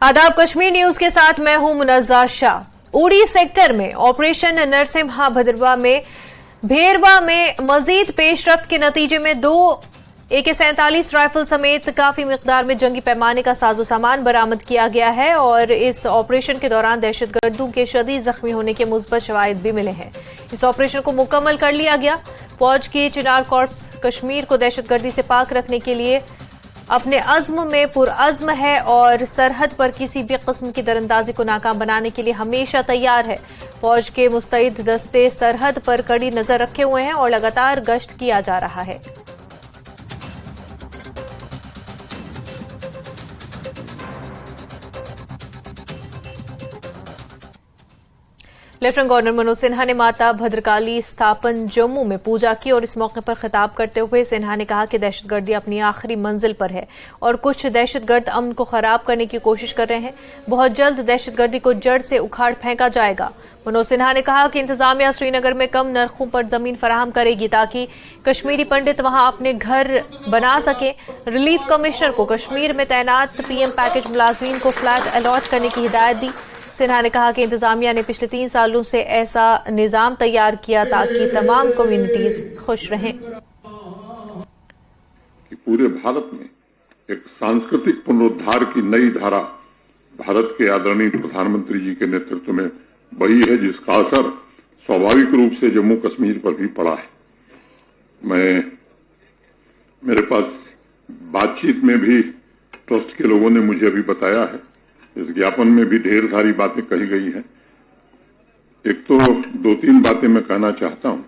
आदाब, कश्मीर न्यूज के साथ मैं हूं मुनज़्ज़ा शाह। उड़ी सेक्टर में ऑपरेशन नरसिम्हा भद्रवा में भेरवा में मजीद पेशरफ्त के नतीजे में 2 AK-47 राइफल समेत काफी मिकदार में जंगी पैमाने का साजो सामान बरामद किया गया है और इस ऑपरेशन के दौरान दहशतगर्दों के शदीद जख्मी होने के मुस्बत शवाहिद भी मिले हैं। इस ऑपरेशन को मुकम्मल कर लिया गया। फौज की चिनार कॉर्प्स कश्मीर को दहशतगर्दी से पाक रखने के लिए अपने अज़्म में पुरअज़्म है और सरहद पर किसी भी किस्म की दरअंदाजी को नाकाम बनाने के लिए हमेशा तैयार है। फौज के मुस्तैद दस्ते सरहद पर कड़ी नजर रखे हुए हैं और लगातार गश्त किया जा रहा है। लेफ्टिनेंट गवर्नर मनोज सिन्हा ने माता भद्रकाली स्थापन जम्मू में पूजा की और इस मौके पर खिताब करते हुए सिन्हा ने कहा कि दहशतगर्दी अपनी आखिरी मंजिल पर है और कुछ दहशतगर्द अमन को खराब करने की कोशिश कर रहे हैं। बहुत जल्द दहशतगर्दी को जड़ से उखाड़ फेंका जाएगा। मनोज सिन्हा ने कहा कि इंतजामिया श्रीनगर में कम नरखों पर जमीन फराहम करेगी ताकि कश्मीरी पंडित वहां अपने घर बना सकें। रिलीफ कमिश्नर को कश्मीर में तैनात PM पैकेज मुलाजमीन को फ्लैट अलॉट करने की हिदायत दी। सिन्हा ने कहा कि इंतजामिया ने पिछले 3 सालों से ऐसा निजाम तैयार किया ताकि तमाम कम्युनिटीज खुश रहें। कि पूरे भारत में एक सांस्कृतिक पुनरुद्धार की नई धारा भारत के आदरणीय प्रधानमंत्री जी के नेतृत्व में बही है, जिसका असर स्वाभाविक रूप से जम्मू कश्मीर पर भी पड़ा है। मेरे पास बातचीत में भी ट्रस्ट के लोगों ने मुझे अभी बताया है, इस ज्ञापन में भी ढेर सारी बातें कही गई हैं। एक तो 2-3 बातें मैं कहना चाहता हूं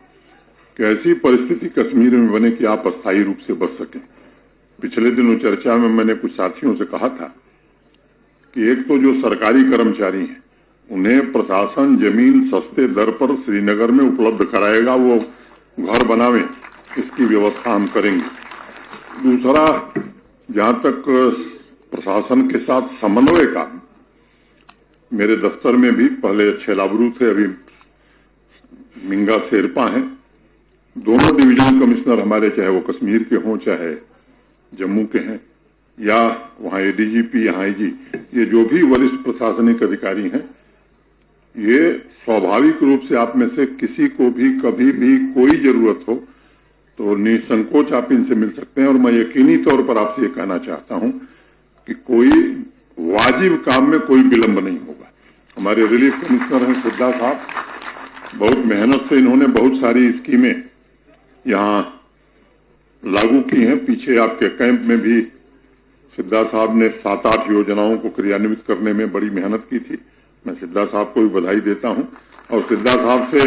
कि ऐसी परिस्थिति कश्मीर में बने कि आप अस्थायी रूप से बच सकें। पिछले दिनों चर्चा में मैंने कुछ साथियों से कहा था कि एक तो जो सरकारी कर्मचारी हैं उन्हें प्रशासन जमीन सस्ते दर पर श्रीनगर में उपलब्ध कराएगा, वो घर बनावे, इसकी व्यवस्था हम करेंगे। दूसरा, जहां तक प्रशासन के साथ समन्वय का, मेरे दफ्तर में भी पहले अच्छे लाबरू थे, अभी मिंगा शेरपा हैं। दोनों डिवीजन कमिश्नर हमारे, चाहे वो कश्मीर के हों चाहे जम्मू के हैं, या वहां ADGP, यहाँ IG, ये जो भी वरिष्ठ प्रशासनिक अधिकारी हैं, ये स्वाभाविक रूप से आप में से किसी को भी कभी भी कोई जरूरत हो तो निसंकोच आप इनसे मिल सकते हैं। और मैं यकीनी तौर पर आपसे ये कहना चाहता हूं कि कोई वाजिब काम में कोई विलंब नहीं होगा। हमारे रिलीफ कमिश्नर हैं सिद्धा साहब, बहुत मेहनत से इन्होंने बहुत सारी स्कीमें यहां लागू की हैं। पीछे आपके कैंप में भी सिद्धा साहब ने 7-8 योजनाओं को क्रियान्वित करने में बड़ी मेहनत की थी। मैं सिद्धा साहब को भी बधाई देता हूं और सिद्धा साहब से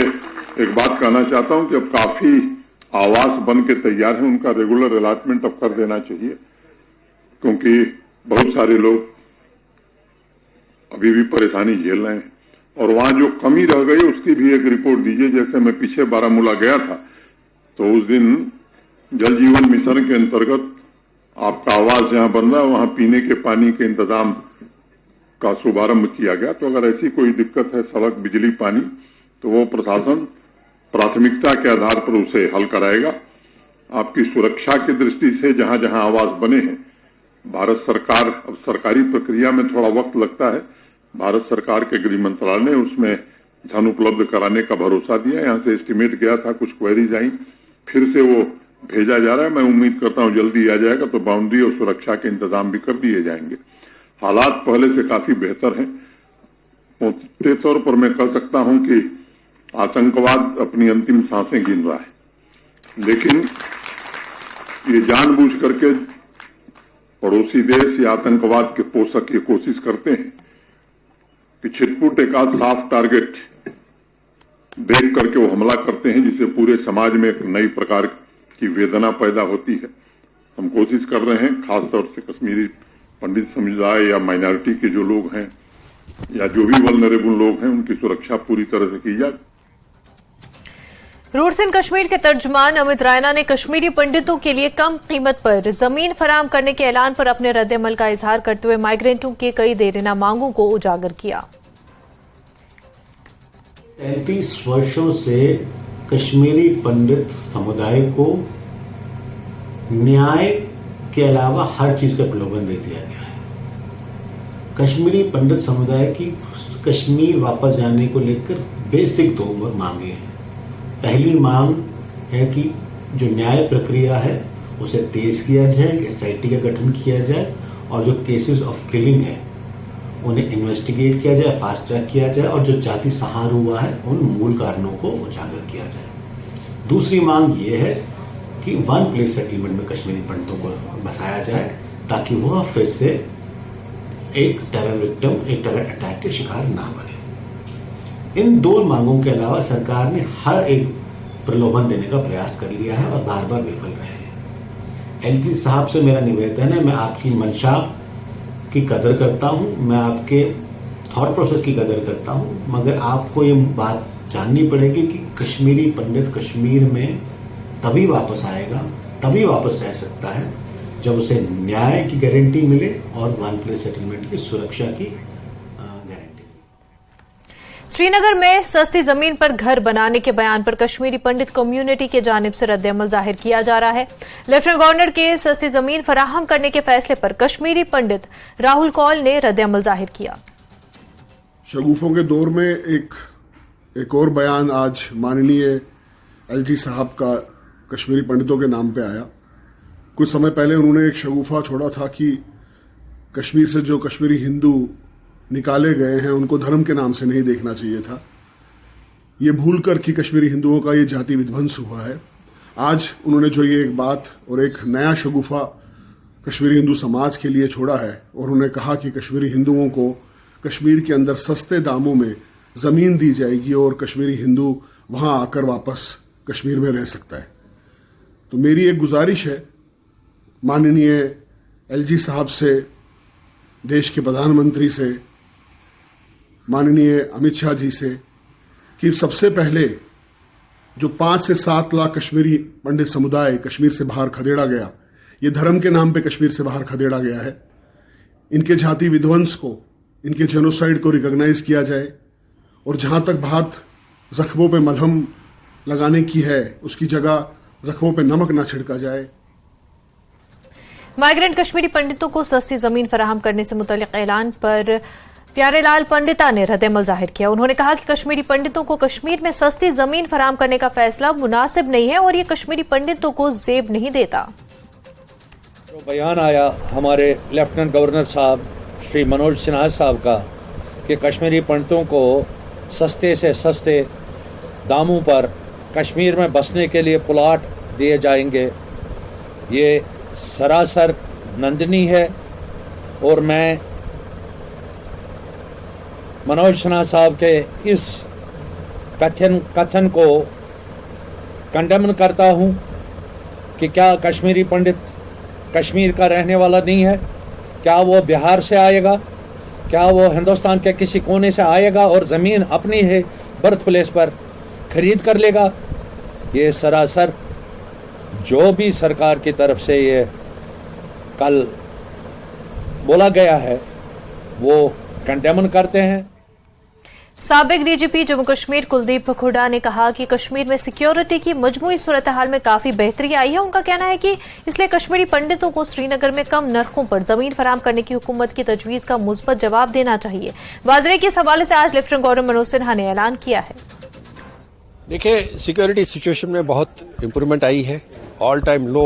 एक बात कहना चाहता हूं कि अब काफी आवास बन के तैयार है, उनका रेगुलर अलॉटमेंट अब कर देना चाहिए, क्योंकि बहुत सारे लोग अभी भी परेशानी झेल रहे हैं। और वहां जो कमी रह गई उसकी भी एक रिपोर्ट दीजिए। जैसे मैं पीछे बारामूला गया था तो उस दिन जल जीवन मिशन के अंतर्गत आपका आवास जहां बन रहा है वहां पीने के पानी के इंतजाम का शुभारंभ किया गया। तो अगर ऐसी कोई दिक्कत है, सड़क, बिजली, पानी, तो वो प्रशासन प्राथमिकता के आधार पर उसे हल कराएगा। आपकी सुरक्षा की दृष्टि से जहां जहां आवास बने हैं, भारत सरकार, अब सरकारी प्रक्रिया में थोड़ा वक्त लगता है, भारत सरकार के गृह मंत्रालय ने उसमें धन उपलब्ध कराने का भरोसा दिया। यहां से एस्टीमेट गया था, कुछ क्वेरीज आई, फिर से वो भेजा जा रहा है। मैं उम्मीद करता हूं जल्दी आ जाएगा तो बाउंड्री और सुरक्षा के इंतजाम भी कर दिए जाएंगे। हालात पहले से काफी बेहतर हैं। मोटे तौर पर मैं कह सकता हूं कि आतंकवाद अपनी अंतिम सांसें गिन रहा है, लेकिन ये जानबूझ करके पड़ोसी देश या आतंकवाद के पोषक ये कोशिश करते हैं कि छिटपुट एक आध साफ टारगेट देख करके वो हमला करते हैं, जिससे पूरे समाज में एक नई प्रकार की वेदना पैदा होती है। हम कोशिश कर रहे हैं, खासतौर से कश्मीरी पंडित समुदाय या माइनॉरिटी के जो लोग हैं या जो भी वल्नरेबल लोग हैं, उनकी सुरक्षा पूरी तरह से की जाए। रूट्स इन कश्मीर के तर्जुमान अमित रायना ने कश्मीरी पंडितों के लिए कम कीमत पर जमीन फराहम करने के ऐलान पर अपने रद्द-ए-अमल का इजहार करते हुए माइग्रेंटों के कई देरीना मांगों को उजागर किया। 33 वर्षों से कश्मीरी पंडित समुदाय को न्याय के अलावा हर चीज का प्रलोभन दे दिया गया है। कश्मीरी पंडित समुदाय की कश्मीर वापस जाने को लेकर बेसिक दो मांगे हैं। पहली मांग है कि जो न्याय प्रक्रिया है उसे तेज किया जाए, एसआईटी का गठन किया जाए और जो केसेस ऑफ किलिंग है उन्हें इन्वेस्टिगेट किया जाए, फास्ट ट्रैक किया जाए और जो जाति संहार हुआ है उन मूल कारणों को उजागर किया जाए। दूसरी मांग ये है कि वन प्लेस सेटलमेंट में कश्मीरी पंडितों को बसाया जाए ताकि वह फिर से एक टेरर विक्टिम, एक टेरर अटैक के शिकार ना बने। इन दो मांगों के अलावा सरकार ने हर एक प्रलोभन देने का प्रयास कर लिया है और बार बार विफल रहे हैं। एलजी साहब से मेरा निवेदन है, मैं आपकी मंशा की कदर करता हूं, मैं आपके थॉट प्रोसेस की कदर करता हूं, मगर आपको ये बात जाननी पड़ेगी कि कश्मीरी पंडित कश्मीर में तभी वापस आएगा, तभी वापस रह सकता है जब उसे न्याय की गारंटी मिले और वन प्लेस सेटलमेंट की सुरक्षा की गारंटी। श्रीनगर में सस्ती जमीन पर घर बनाने के बयान पर कश्मीरी पंडित कम्युनिटी के जानिब से रद्द-ए-अमल जाहिर किया जा रहा है। लेफ्टिनेंट गवर्नर के सस्ती जमीन फराहम करने के फैसले पर कश्मीरी पंडित राहुल कौल ने रद्द-ए-अमल जाहिर किया। शगुफों के दौर में एक और बयान आज माननीय एलजी साहब का कश्मीरी पंडितों के नाम पे आया। कुछ समय पहले उन्होंने एक शगुफा छोड़ा था कि कश्मीर से जो कश्मीरी हिंदू निकाले गए हैं उनको धर्म के नाम से नहीं देखना चाहिए था। ये भूल कर कि कश्मीरी हिंदुओं का ये जाति विध्वंस हुआ है। आज उन्होंने जो ये एक बात और एक नया शगुफा कश्मीरी हिंदू समाज के लिए छोड़ा है और उन्होंने कहा कि कश्मीरी हिंदुओं को कश्मीर के अंदर सस्ते दामों में जमीन दी जाएगी और कश्मीरी हिंदू वहां आकर वापस कश्मीर में रह सकता है। तो मेरी एक गुजारिश है माननीय एलजी साहब से, देश के प्रधानमंत्री से, माननीय अमित शाह जी से कि सबसे पहले जो 5 से 7 लाख कश्मीरी पंडित समुदाय कश्मीर से बाहर खदेड़ा गया, ये धर्म के नाम पे कश्मीर से बाहर खदेड़ा गया है, इनके जाति विध्वंस को, इनके जेनोसाइड को रिकॉग्नाइज किया जाए और जहां तक बात जख्मों पे मलहम लगाने की है उसकी जगह जख्मों पे नमक ना छिड़का जाए। माइग्रेंट कश्मीरी पंडितों को सस्ती जमीन फराहम करने से मुतल्लिक ऐलान पर प्यारेलाल पंडिता ने रद्द-ए-अमल जाहिर किया। उन्होंने कहा कि कश्मीरी पंडितों को कश्मीर में सस्ती जमीन फराहम करने का फैसला मुनासिब नहीं है और ये कश्मीरी पंडितों को जेब नहीं देता। जो बयान आया हमारे लेफ्टिनेंट गवर्नर साहब श्री मनोज सिन्हा साहब का कि कश्मीरी पंडितों को सस्ते से सस्ते दामों पर कश्मीर में बसने के लिए प्लॉट दिए जाएंगे, ये सरासर निंदनीय है और मैं मनोज सिन्हा साहब के इस कथन को कंडेम करता हूं कि क्या कश्मीरी पंडित कश्मीर का रहने वाला नहीं है? क्या वो बिहार से आएगा? क्या वो हिंदुस्तान के किसी कोने से आएगा और ज़मीन अपनी है बर्थ प्लेस पर खरीद कर लेगा? ये सरासर जो भी सरकार की तरफ से ये कल बोला गया है वो कंडेम करते हैं। साबिक डीजीपी जम्मू कश्मीर कुलदीप हुड्डा ने कहा कि कश्मीर में सिक्योरिटी की मजमूई सूरत हाल में काफी बेहतरी आई है। उनका कहना है कि इसलिए कश्मीरी पंडितों को श्रीनगर में कम नरखों पर जमीन फराहम करने की हुकूमत की तजवीज का मुस्बत जवाब देना चाहिए। वाजरे के इस हवाले से आज लेफ्टिनेंट गवर्नर मनोज सिन्हा ने ऐलान किया है। देखिए, सिक्योरिटी सिचुएशन में बहुत इम्प्रूवमेंट आई है। ऑल टाइम लो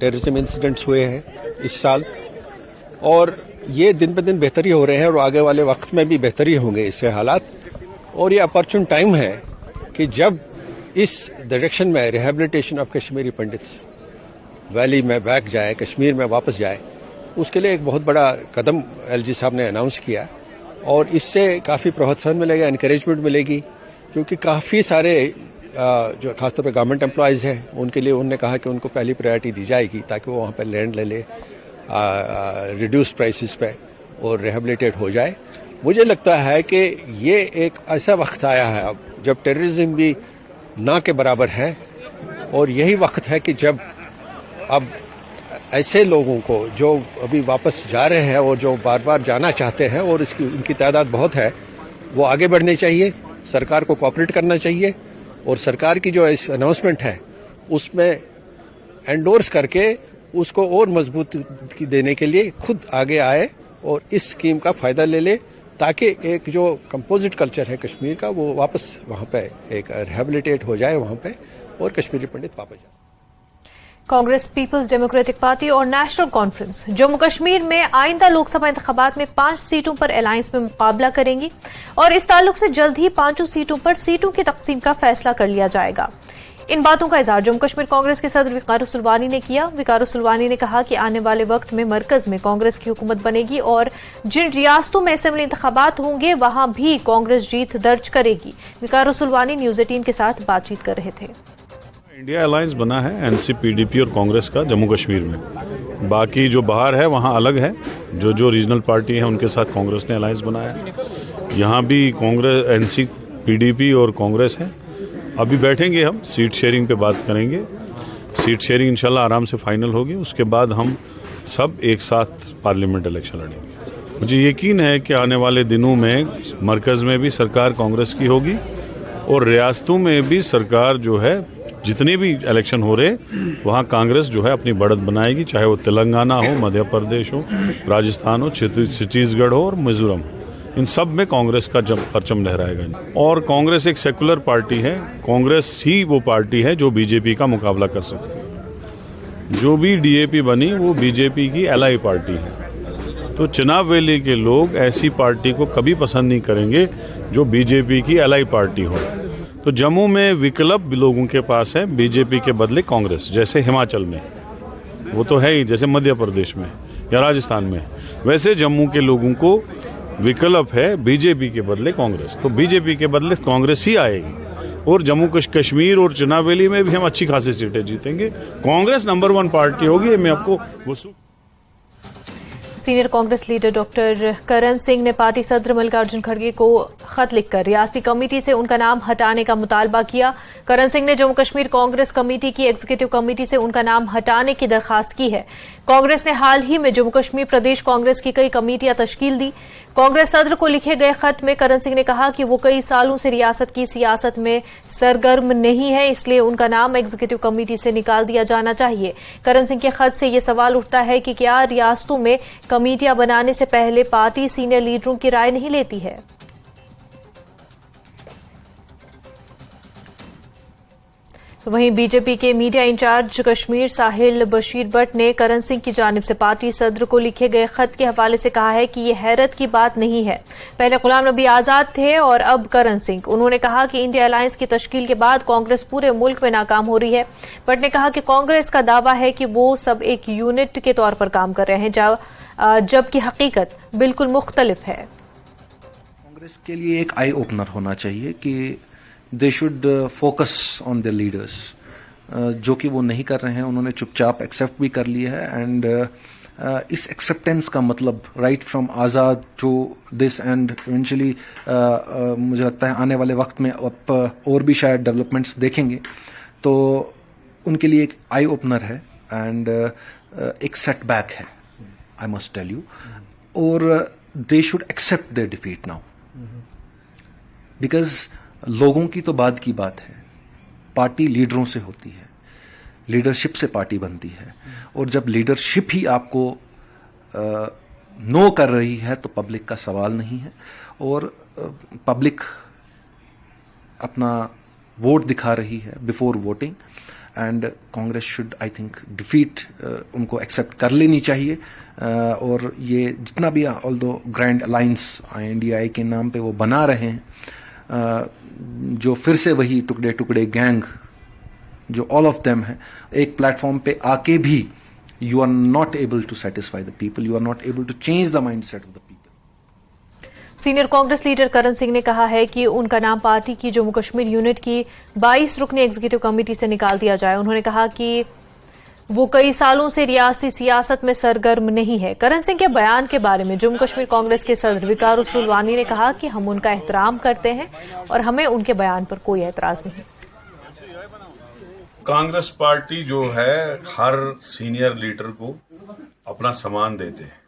टेररिज्म इंसिडेंट्स हुए हैं इस साल और ये दिन ब दिन बेहतरी हो रहे हैं और आगे वाले वक्त में भी बेहतरी होंगे इससे हालात। और ये अपॉर्चुन टाइम है कि जब इस डायरेक्शन में rehabilitation of Kashmiri pandits valley में बैक जाए, कश्मीर में वापस जाए, उसके लिए एक बहुत बड़ा कदम एलजी साहब ने अनाउंस किया और इससे काफ़ी प्रोत्साहन मिलेगा, इनकरेजमेंट मिलेगी, क्योंकि काफ़ी सारे जो खासतौर पर गवर्नमेंट एम्प्लॉयज़ हैं उनके लिए उन्होंने कहा कि उनको पहली प्रायोरिटी दी जाएगी ताकि वो वहाँ पर लैंड ले ले रिड्यूस प्राइसेस पे और रिहेबिलिटेट हो जाए। मुझे लगता है कि ये एक ऐसा वक्त आया है अब जब टेररिज्म भी ना के बराबर है और यही वक्त है कि जब अब ऐसे लोगों को जो अभी वापस जा रहे हैं और जो बार बार जाना चाहते हैं और उनकी तादाद बहुत है, वो आगे बढ़ने चाहिए, सरकार को कोऑपरेट करना चाहिए और सरकार की जो इस अनाउंसमेंट है उसमें एंडोर्स करके उसको और मजबूती देने के लिए खुद आगे आए और इस स्कीम का फायदा ले ले, ताकि एक जो कंपोजिट कल्चर है कश्मीर का वो वापस वहां पे एक रिहेबिलिटेट हो जाए वहां पे, और कश्मीरी पंडित वापस जाए। कांग्रेस, पीपल्स डेमोक्रेटिक पार्टी और नेशनल कॉन्फ्रेंस जम्मू कश्मीर में आइंदा लोकसभा इंतखाबात में 5 सीटों पर अलायंस में मुकाबला करेंगी और इस ताल्लुक से जल्द ही 5 सीटों पर सीटों की तकसीम का फैसला कर लिया जाएगा। इन बातों का इजहार जम्मू कश्मीर कांग्रेस के सदर विकार सुलवानी ने किया। विकार सुलवानी ने कहा कि आने वाले वक्त में मरकज में कांग्रेस की हुकूमत बनेगी और जिन रियासतों में असेंबली इंतखाबात होंगे वहां भी कांग्रेस जीत दर्ज करेगी। विकार सुलवानी न्यूज 18 के साथ बातचीत कर रहे थे। इंडिया अलायंस बना है एनसी, पीडीपी और कांग्रेस का जम्मू कश्मीर में। बाकी जो बाहर है वहाँ अलग है, जो रीजनल पार्टी है उनके साथ कांग्रेस ने अलायंस बनाया है। यहाँ भी कांग्रेस, एनसी, पीडीपी और कांग्रेस है। अभी बैठेंगे हम, सीट शेयरिंग पे बात करेंगे। सीट शेयरिंग इंशाल्लाह आराम से फाइनल होगी, उसके बाद हम सब एक साथ पार्लियामेंट इलेक्शन लड़ेंगे। मुझे यकीन है कि आने वाले दिनों में मरकज़ में भी सरकार कांग्रेस की होगी और रियासतों में भी सरकार जो है, जितने भी इलेक्शन हो रहे वहाँ कांग्रेस जो है अपनी बढ़त बनाएगी, चाहे वो तेलंगाना हो, मध्य प्रदेश हो, राजस्थान हो, छत्तीसगढ़ हो और मिजोरम, इन सब में कांग्रेस का परचम लहराएगा। और कांग्रेस एक सेकुलर पार्टी है, कांग्रेस ही वो पार्टी है जो बीजेपी का मुकाबला कर सकती है। जो भी डीएपी बनी वो बीजेपी की एलाई पार्टी है, तो चुनाव वैली के लोग ऐसी पार्टी को कभी पसंद नहीं करेंगे जो बीजेपी की एलाई पार्टी हो। तो जम्मू में विकल्प लोगों के पास है, बीजेपी के बदले कांग्रेस, जैसे हिमाचल में वो तो है ही, जैसे मध्य प्रदेश में या राजस्थान में, वैसे जम्मू के लोगों को विकल्प है बीजेपी के बदले कांग्रेस। तो बीजेपी के बदले कांग्रेस ही आएगी और जम्मू कश्मीर और चुनाव वैली में भी हम अच्छी खासी सीटें जीतेंगे। कांग्रेस नंबर 1 पार्टी होगी, मैं आपको वो। सीनियर कांग्रेस लीडर डॉक्टर करण सिंह ने पार्टी सदर मल्लिकार्जुन खड़गे को खत लिखकर रियासती कमेटी से उनका नाम हटाने का मुतालबा किया। करण सिंह ने जम्मू कश्मीर कांग्रेस कमेटी की एग्जीक्यूटिव कमेटी से उनका नाम हटाने की दरखास्त की है। कांग्रेस ने हाल ही में जम्मू कश्मीर प्रदेश कांग्रेस की कई कमेटियां तश्कील दी। कांग्रेस सदर को लिखे गए खत में करण सिंह ने कहा कि वो कई सालों से रियासत की सियासत में सरगर्म नहीं है, इसलिए उनका नाम एग्जीक्यूटिव कमेटी से निकाल दिया जाना चाहिए। करण सिंह के खत से यह सवाल उठता है कि क्या रियासतों में कमेटियां बनाने से पहले पार्टी सीनियर लीडरों की राय नहीं लेती है। तो वहीं बीजेपी के मीडिया इंचार्ज कश्मीर साहिल बशीर भट्ट ने करण सिंह की जानिब से पार्टी सदर को लिखे गए खत के हवाले से कहा है कि यह हैरत की बात नहीं है। पहले गुलाम नबी आजाद थे और अब करण सिंह। उन्होंने कहा कि इंडिया अलायंस की तश्कील के बाद कांग्रेस पूरे मुल्क में नाकाम हो रही है। भट्ट ने कहा कि कांग्रेस का दावा है कि वो सब एक यूनिट के तौर पर काम कर रहे हैं, जबकि हकीकत बिल्कुल मुख्तलिफ है। कांग्रेस के लिए एक आई ओपनर होना चाहिए कि they should focus on the leaders, जो कि वो नहीं कर रहे हैं। उन्होंने चुपचाप एक्सेप्ट भी कर लिया है एंड इस एक्सेप्टेंस का मतलब right from Azad to this and eventually मुझे लगता है आने वाले वक्त में आप और भी शायद डेवलपमेंट्स देखेंगे, तो उनके लिए एक आई ओपनर है एंड एक सेटबैक है, आई मस्ट टेल यू। और they should accept their defeat now, because लोगों की तो बाद की बात है, पार्टी लीडरों से होती है, लीडरशिप से पार्टी बनती है। और जब लीडरशिप ही आपको नो कर रही है तो पब्लिक का सवाल नहीं है, और पब्लिक अपना वोट दिखा रही है before voting and Congress should I think defeat उनको एक्सेप्ट कर लेनी चाहिए। और ये जितना भी ऑल्दो ग्रैंड अलायंस INDI के नाम पे वो बना रहे हैं, जो फिर से वही टुकड़े टुकड़े गैंग जो ऑल ऑफ देम है, एक प्लेटफॉर्म पे आके भी you are not able to satisfy the people, you are not able to change the mindset of the people. Senior Congress leader Karan Singh ने कहा है कि उनका नाम पार्टी की जम्मू कश्मीर यूनिट की 22 रुकनी एग्जीक्यूटिव कमेटी से निकाल दिया जाए। उन्होंने कहा कि वो कई सालों से रियासती सियासत में सरगर्म नहीं है। करण सिंह के बयान के बारे में जम्मू कश्मीर कांग्रेस के सदर विकार सुलवानी ने कहा कि हम उनका एहतराम करते हैं और हमें उनके बयान पर कोई एतराज नहीं। कांग्रेस पार्टी जो है हर सीनियर लीडर को अपना सम्मान देते हैं।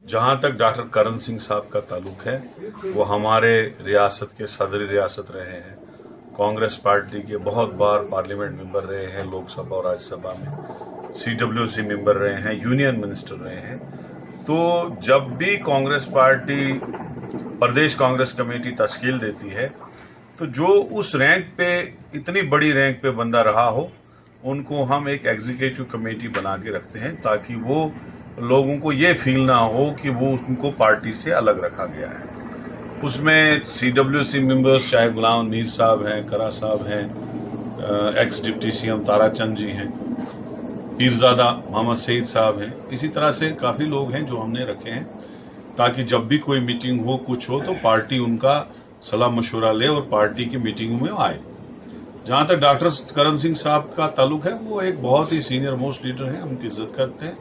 जहां तक डॉक्टर करण सिंह साहब का ताल्लुक है, वो हमारे रियासत के सदर रियासत रहे हैं, कांग्रेस पार्टी के बहुत बार पार्लियामेंट मेंबर रहे हैं, लोकसभा और राज्यसभा में CWC मेंबर रहे हैं, यूनियन मिनिस्टर रहे हैं। तो जब भी कांग्रेस पार्टी प्रदेश कांग्रेस कमेटी तश्कील देती है तो जो उस रैंक पे इतनी बड़ी रैंक पे बंदा रहा हो उनको हम एक एग्जीक्यूटिव कमेटी बना के रखते हैं ताकि वो लोगों को ये फील ना हो कि वो उनको पार्टी से अलग रखा गया है। उसमें CWC मेंबर्स चाहे गुलाम मीर साहब हैं, करा साहब हैं, एक्स डिप्टी CM ताराचंद जी हैं, पीरजादा मोहम्मद सईद साहब हैं, इसी तरह से काफ़ी लोग हैं जो हमने रखे हैं ताकि जब भी कोई मीटिंग हो कुछ हो तो पार्टी उनका सलाह मशवरा ले और पार्टी की मीटिंगों में आए। जहां तक डॉक्टर करण सिंह साहब का ताल्लुक है, वो एक बहुत ही सीनियर मोस्ट लीडर हैं, उनकी इज्जत करते हैं।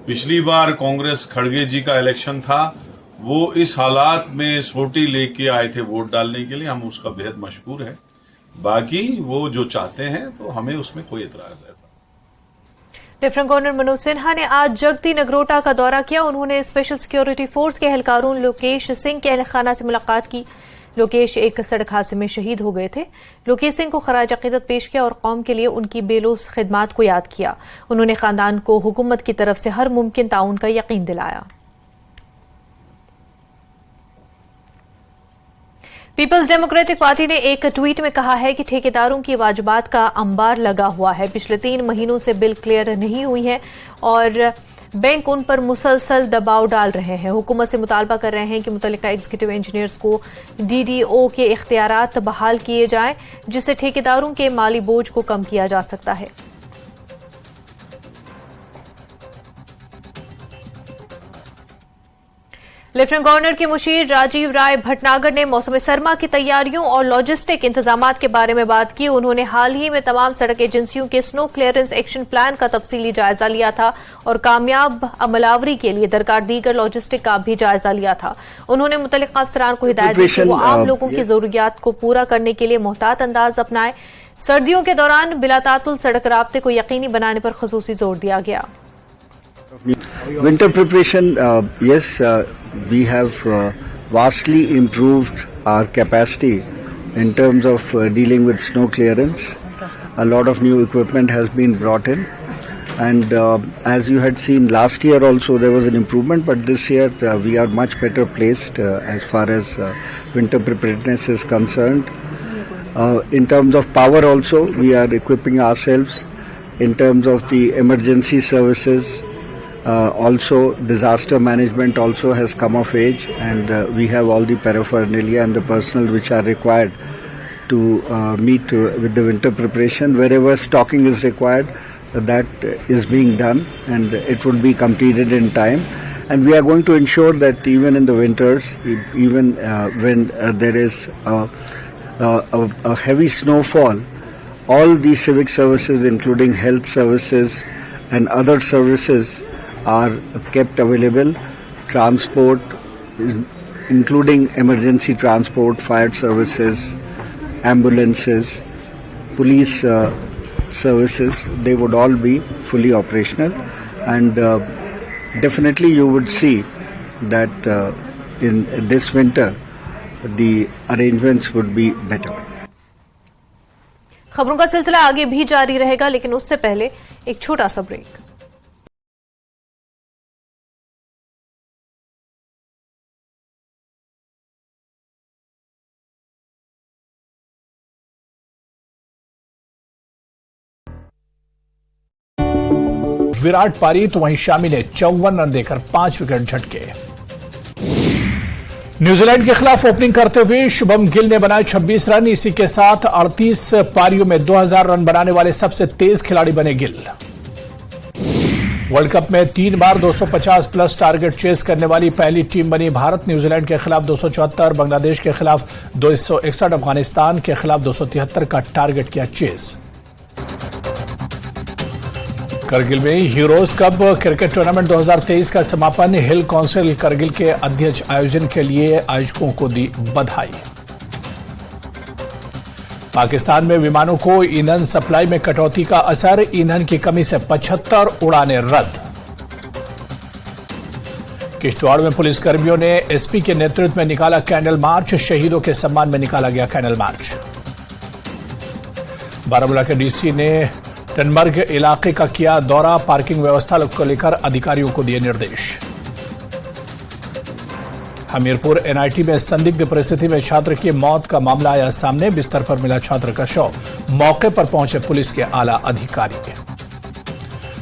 पिछली बार कांग्रेस खड़गे जी का इलेक्शन था, वो इस हालात में सोटी लेके आए थे वोट डालने के लिए, हम उसका बेहद मशहूर है। बाकी वो जो चाहते हैं तो हमें उसमें कोई एतराज है। लेफ्टिनेंट गवर्नर मनोज सिन्हा ने आज जगती नगरोटा का दौरा किया। उन्होंने स्पेशल सिक्योरिटी फोर्स के एहलकारों लोकेश सिंह के अहलखाना से मुलाकात की। लोकेश एक सड़क हादसे में शहीद हो गए थे। लोकेश सिंह को खराज अकीदत पेश किया और कौम के लिए उनकी बेलौस खिदमात को याद किया। उन्होंने खानदान को हुकूमत की तरफ से हर मुमकिन ताउन का यकीन दिलाया। पीपल्स डेमोक्रेटिक पार्टी ने एक ट्वीट में कहा है कि ठेकेदारों की वाजिबात का अंबार लगा हुआ है। पिछले 3 महीनों से बिल क्लियर नहीं हुई है और बैंक उन पर मुसलसल दबाव डाल रहे हैं। हुकूमत से मुतालबा कर रहे हैं कि मुतल्लिका एग्जीक्यूटिव इंजीनियर्स को DDO के इख्तियारात बहाल किए जाएं, जिससे ठेकेदारों के माली बोझ को कम किया जा सकता है। लेफ्टिनेंट गवर्नर के मुशीर राजीव राय भटनागर ने मौसम सरमा की तैयारियों और लॉजिस्टिक इंतजामात के बारे में बात की। उन्होंने हाल ही में तमाम सड़क एजेंसियों के स्नो क्लियरेंस एक्शन प्लान का तफसीली जायजा लिया था और कामयाब अमलावरी के लिए दरकार दीगर लॉजिस्टिक का भी जायजा लिया था। उन्होंने मुतल्लिका अफसरान को हिदायत दी कि वो आम लोगों की जरूरियात को पूरा करने के लिए मोहतात अंदाज अपनाएं। सर्दियों के दौरान बिलातातुल सड़क राब्ते को यकीनी बनाने पर खुसूसी जोर दिया गया। Winter preparation, yes, we have vastly improved our capacity in terms of dealing with snow clearance. A lot of new equipment has been brought in, and as you had seen last year also there was an improvement, but this year we are much better placed as far as winter preparedness is concerned. In terms of power also, we are equipping ourselves. In terms of the emergency services, also disaster management also has come of age, and we have all the paraphernalia and the personnel which are required to meet with the winter preparation. Wherever stocking is required, that is being done, and it would be completed in time. And we are going to ensure that even in the winters, even when there is a heavy snowfall, all the civic services, including health services and other services, are kept available. Transport, including emergency transport, fire services, ambulances, police services, they would all be fully operational, and definitely you would see that in this winter the arrangements would be better. खबरों का सिलसिला आगे भी जारी रहेगा, लेकिन उससे पहले एक छोटा सा ब्रेक। विराट पारी तो वहीं शामी ने 54 रन देकर 5 विकेट झटके। न्यूजीलैंड के खिलाफ ओपनिंग करते हुए शुभम गिल ने बनाए 26 रन। इसी के साथ 38 पारियों में 2000 रन बनाने वाले सबसे तेज खिलाड़ी बने गिल। वर्ल्ड कप में 3 बार 250 प्लस टारगेट चेस करने वाली पहली टीम बनी भारत। न्यूजीलैंड के खिलाफ 274, बांग्लादेश के खिलाफ 261, अफगानिस्तान के खिलाफ 273 का टारगेट किया चेस। करगिल में हीरोज कप क्रिकेट टूर्नामेंट 2023 का समापन। हिल काउंसिल करगिल के अध्यक्ष आयोजन के लिए आयोजकों को दी बधाई। पाकिस्तान में विमानों को ईंधन सप्लाई में कटौती का असर। ईंधन की कमी से 75 उड़ानें रद्द। किश्तवाड़ में पुलिसकर्मियों ने एसपी के नेतृत्व में निकाला कैंडल मार्च। शहीदों के सम्मान में निकाला गया कैंडल मार्च। बारामूला के डीसी ने टनमर्ग इलाके का किया दौरा। पार्किंग व्यवस्था को लेकर अधिकारियों को दिए निर्देश। हमीरपुर एनआईटी में संदिग्ध परिस्थिति में छात्र की मौत का मामला आया सामने। बिस्तर पर मिला छात्र का शव, मौके पर पहुंचे पुलिस के आला अधिकारी।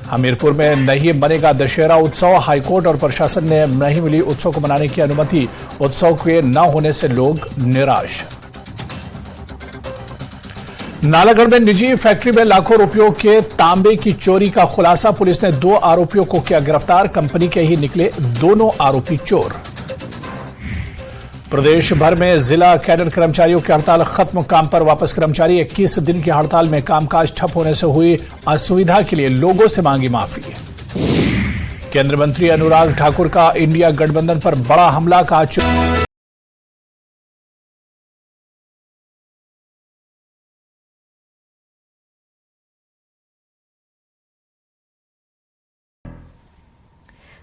हमीरपुर में नहीं बनेगा दशहरा उत्सव, हाईकोर्ट और प्रशासन ने नहीं मिली उत्सव को मनाने की अनुमति। उत्सव के न होने से लोग निराश। नालागढ़ में निजी फैक्ट्री में लाखों रुपयों के तांबे की चोरी का खुलासा। पुलिस ने 2 आरोपियों को किया गिरफ्तार। कंपनी के ही निकले दोनों आरोपी चोर। प्रदेश भर में जिला कैडर कर्मचारियों की हड़ताल खत्म, काम पर वापस कर्मचारी। 21 दिन की हड़ताल में कामकाज ठप होने से हुई असुविधा के लिए लोगों से मांगी माफी। केंद्रीय मंत्री अनुराग ठाकुर का इंडिया गठबंधन पर बड़ा हमला का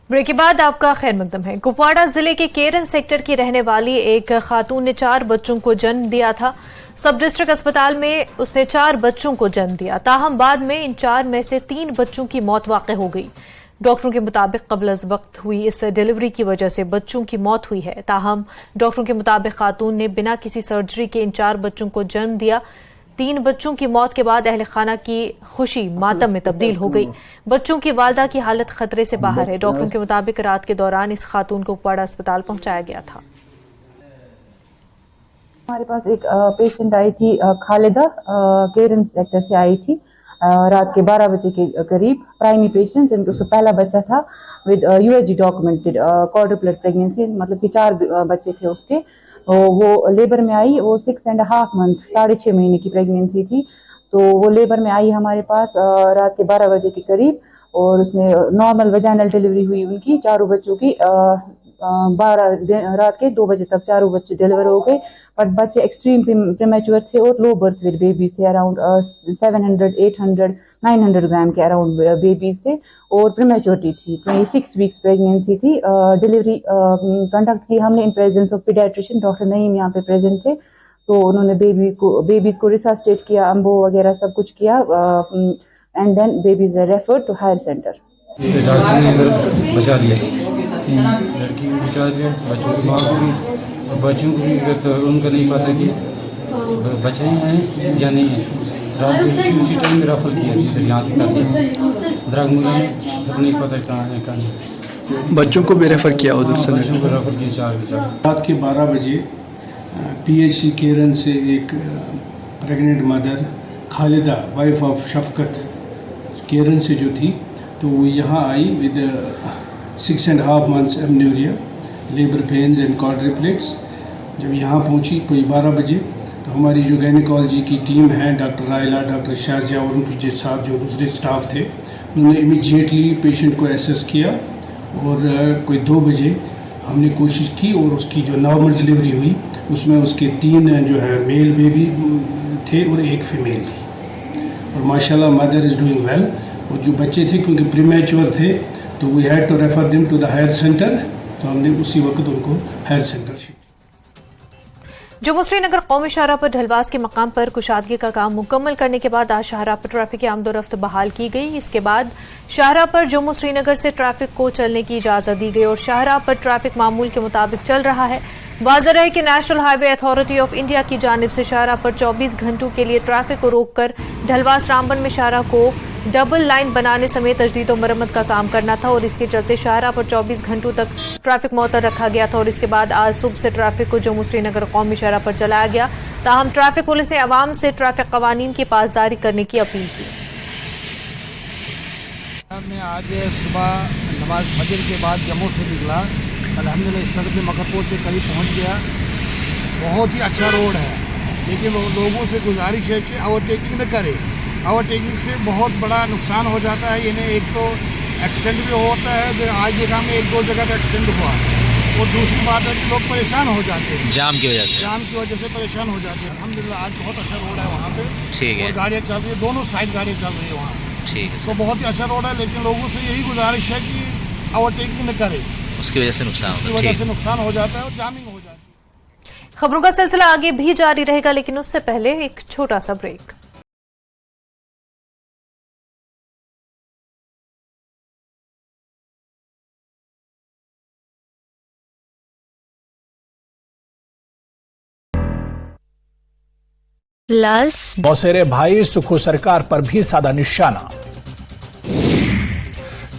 ब्रेक के बाद आपका खैर मकदम है। कुपवाड़ा जिले के केरन सेक्टर की रहने वाली एक खातून ने 4 बच्चों को जन्म दिया था। सब डिस्ट्रिक्ट अस्पताल में उसने 4 बच्चों को जन्म दिया। ताहम बाद में इन 4 में से 3 बच्चों की मौत वाक़ई हो गई। डॉक्टरों के मुताबिक कबल अज़ वक्त हुई इस डिलीवरी की वजह से बच्चों की मौत हुई है। ताहम डॉक्टरों के मुताबिक खातून ने बिना किसी सर्जरी के इन 4 बच्चों को जन्म दिया। 3 बच्चों की मौत के बाद अहल खाना की खुशी मातम में तब्दील हो गई। बच्चों की वालदा की हालत खतरे से बाहर है। डॉक्टरों के मुताबिक रात के दौरान इस खातून को कुपवाड़ा अस्पताल पहुंचाया गया था। हमारे पास एक पेशेंट आई थी, खालिदा, केरन सेक्टर से आई थी रात के 12 बजे के करीब। प्राइमरी पेशेंट, जिनका उसका पहला बच्चा था विद यूएसजी डॉक्यूमेंटेड क्वाड्रुप्लेट प्रेगनेंसी, मतलब कि 4 बच्चे थे उसके। वो लेबर में आई। वो 6.5 मंथ, 6.5 महीने की प्रेगनेंसी थी। तो वो लेबर में आई हमारे पास रात के 12 बजे के करीब, और उसने नॉर्मल वेजाइनल डिलीवरी हुई उनकी, 4 बच्चों की। 12 रात के 2 बजे तक 4 बच्चे डिलीवर हो गए। बट बच्चे एक्सट्रीम प्रीमेच्योर थे और लो बर्थ वेट बेबी थे। अराउंड 700, 800, 900 ग्राम के अराउंड बेबी थे, और प्रीमेच्योरिटी थी। 26 वीक्स प्रेगनेंसी थी। डिलीवरी कंडक्ट की हमने in presence of paediatrician, doctor Naeem यहाँ पे प्रेजेंट थे। तो उन्होंने बेबीज को रिसस्टेट किया, अम्बो वगैरह सब कुछ किया, and then babies were referred to higher centre. Doctor ने अगर बचा लिया, लड़की को बचा लिया, बच्चों की माँ को भी, और बच्चों को भी तो उनका नहीं पता कि बच्चे हैं या नहीं है। रात को उसी टाइम में रेफर किया सर, यहाँ से कर दिया द्रागमुला में, फिर नहीं पता कहाँ है कहाँ नहीं। बच्चों को भी रेफर किया उधर से? बच्चों को रेफर किया 4 बजे। रात के 12 बजे पीएचसी केरन से एक pregnant mother Khalida, wife of Shafqat Keran से जो थी, तो वो यहाँ आई with 6.5 months amenorrhoea, labour pains and quadruplets. जब यहाँ पहुँची कोई 12 बजे, तो हमारी जो गायनिकोलॉजी की टीम है, डॉक्टर रायला, डॉक्टर शाजिया और उनके साथ जो दूसरे स्टाफ थे, उन्होंने इमीडिएटली पेशेंट को एसेस किया, और कोई 2 बजे हमने कोशिश की, और उसकी जो नॉर्मल डिलीवरी हुई उसमें उसके 3 जो है मेल बेबी थे और 1 फीमेल थी। और माशाल्लाह मदर इज़ डूइंग वेल। और जो बच्चे थे क्योंकि प्रीमेच्योर थे, तो we had to refer them to the higher centre, तो हमने उसी वक्त उनको higher centre shift. Jammu Srinagar कौमी शाहराह पर ढलवास के मकाम पर कुशादगी का काम मुकम्मल करने के बाद आज शाहराह पर ट्रैफिक की आमदोरफ्त बहाल की गई। इसके बाद शाहराह पर जम्मू श्रीनगर से ट्रैफिक को चलने की इजाजत दी गई और शाहराह पर ट्रैफिक मामूल के मुताबिक चल रहा है। वाज़ेह रहे कि national highway authority of India की जानिब से शाहराह पर 24 घंटों के लिए ट्रैफिक को रोककर ढलवास रामबन में शाहराह को डबल लाइन बनाने समेत तजदीद और मरम्मत का काम करना था, और इसके चलते शाहराह पर 24 घंटों तक ट्रैफिक मुअत्तल रखा गया था। और इसके बाद आज सुबह से ट्रैफिक को जम्मू श्रीनगर कौमी शाहराह पर चलाया गया। ताहम ट्रैफिक पुलिस ने अवाम से ट्रैफिक कवानीन की पासदारी करने की अपील की। मैं आज सुबह नमाज फजर के बाद जम्मू से निकला, अल्हम्दुलिल्लाह इस वक्त मकरपुर के करीब पहुंच गया। बहुत ही अच्छा रोड है, लेकिन लोगों से गुजारिश है कि ओवरटेकिंग न करे। ओवरटेकिंग से बहुत बड़ा नुकसान हो जाता है। यानी एक तो एक्सीडेंट भी होता है, जो आज देखा में 1-2 जगह पर एक्सीडेंट हुआ, और दूसरी बात है कि लोग परेशान हो जाते हैं जाम की वजह से परेशान हो जाते हैं। अल्हम्दुलिल्लाह आज बहुत अच्छा रोड है वहाँ पे, ठीक है, और गाड़ियाँ चल रही है, दोनों साइड गाड़ियाँ चल रही है वहाँ, ठीक है। तो बहुत ही अच्छा रोड है, लेकिन लोगों से यही गुजारिश है कि ओवरटेकिंग न करे, उसकी वजह से नुकसान हो जाता है और जामिंग हो जाती है। खबरों का सिलसिला आगे भी जारी रहेगा, लेकिन उससे पहले एक छोटा सा ब्रेक। प्लस। मौसेरे भाई सुखू सरकार पर भी साधा निशाना।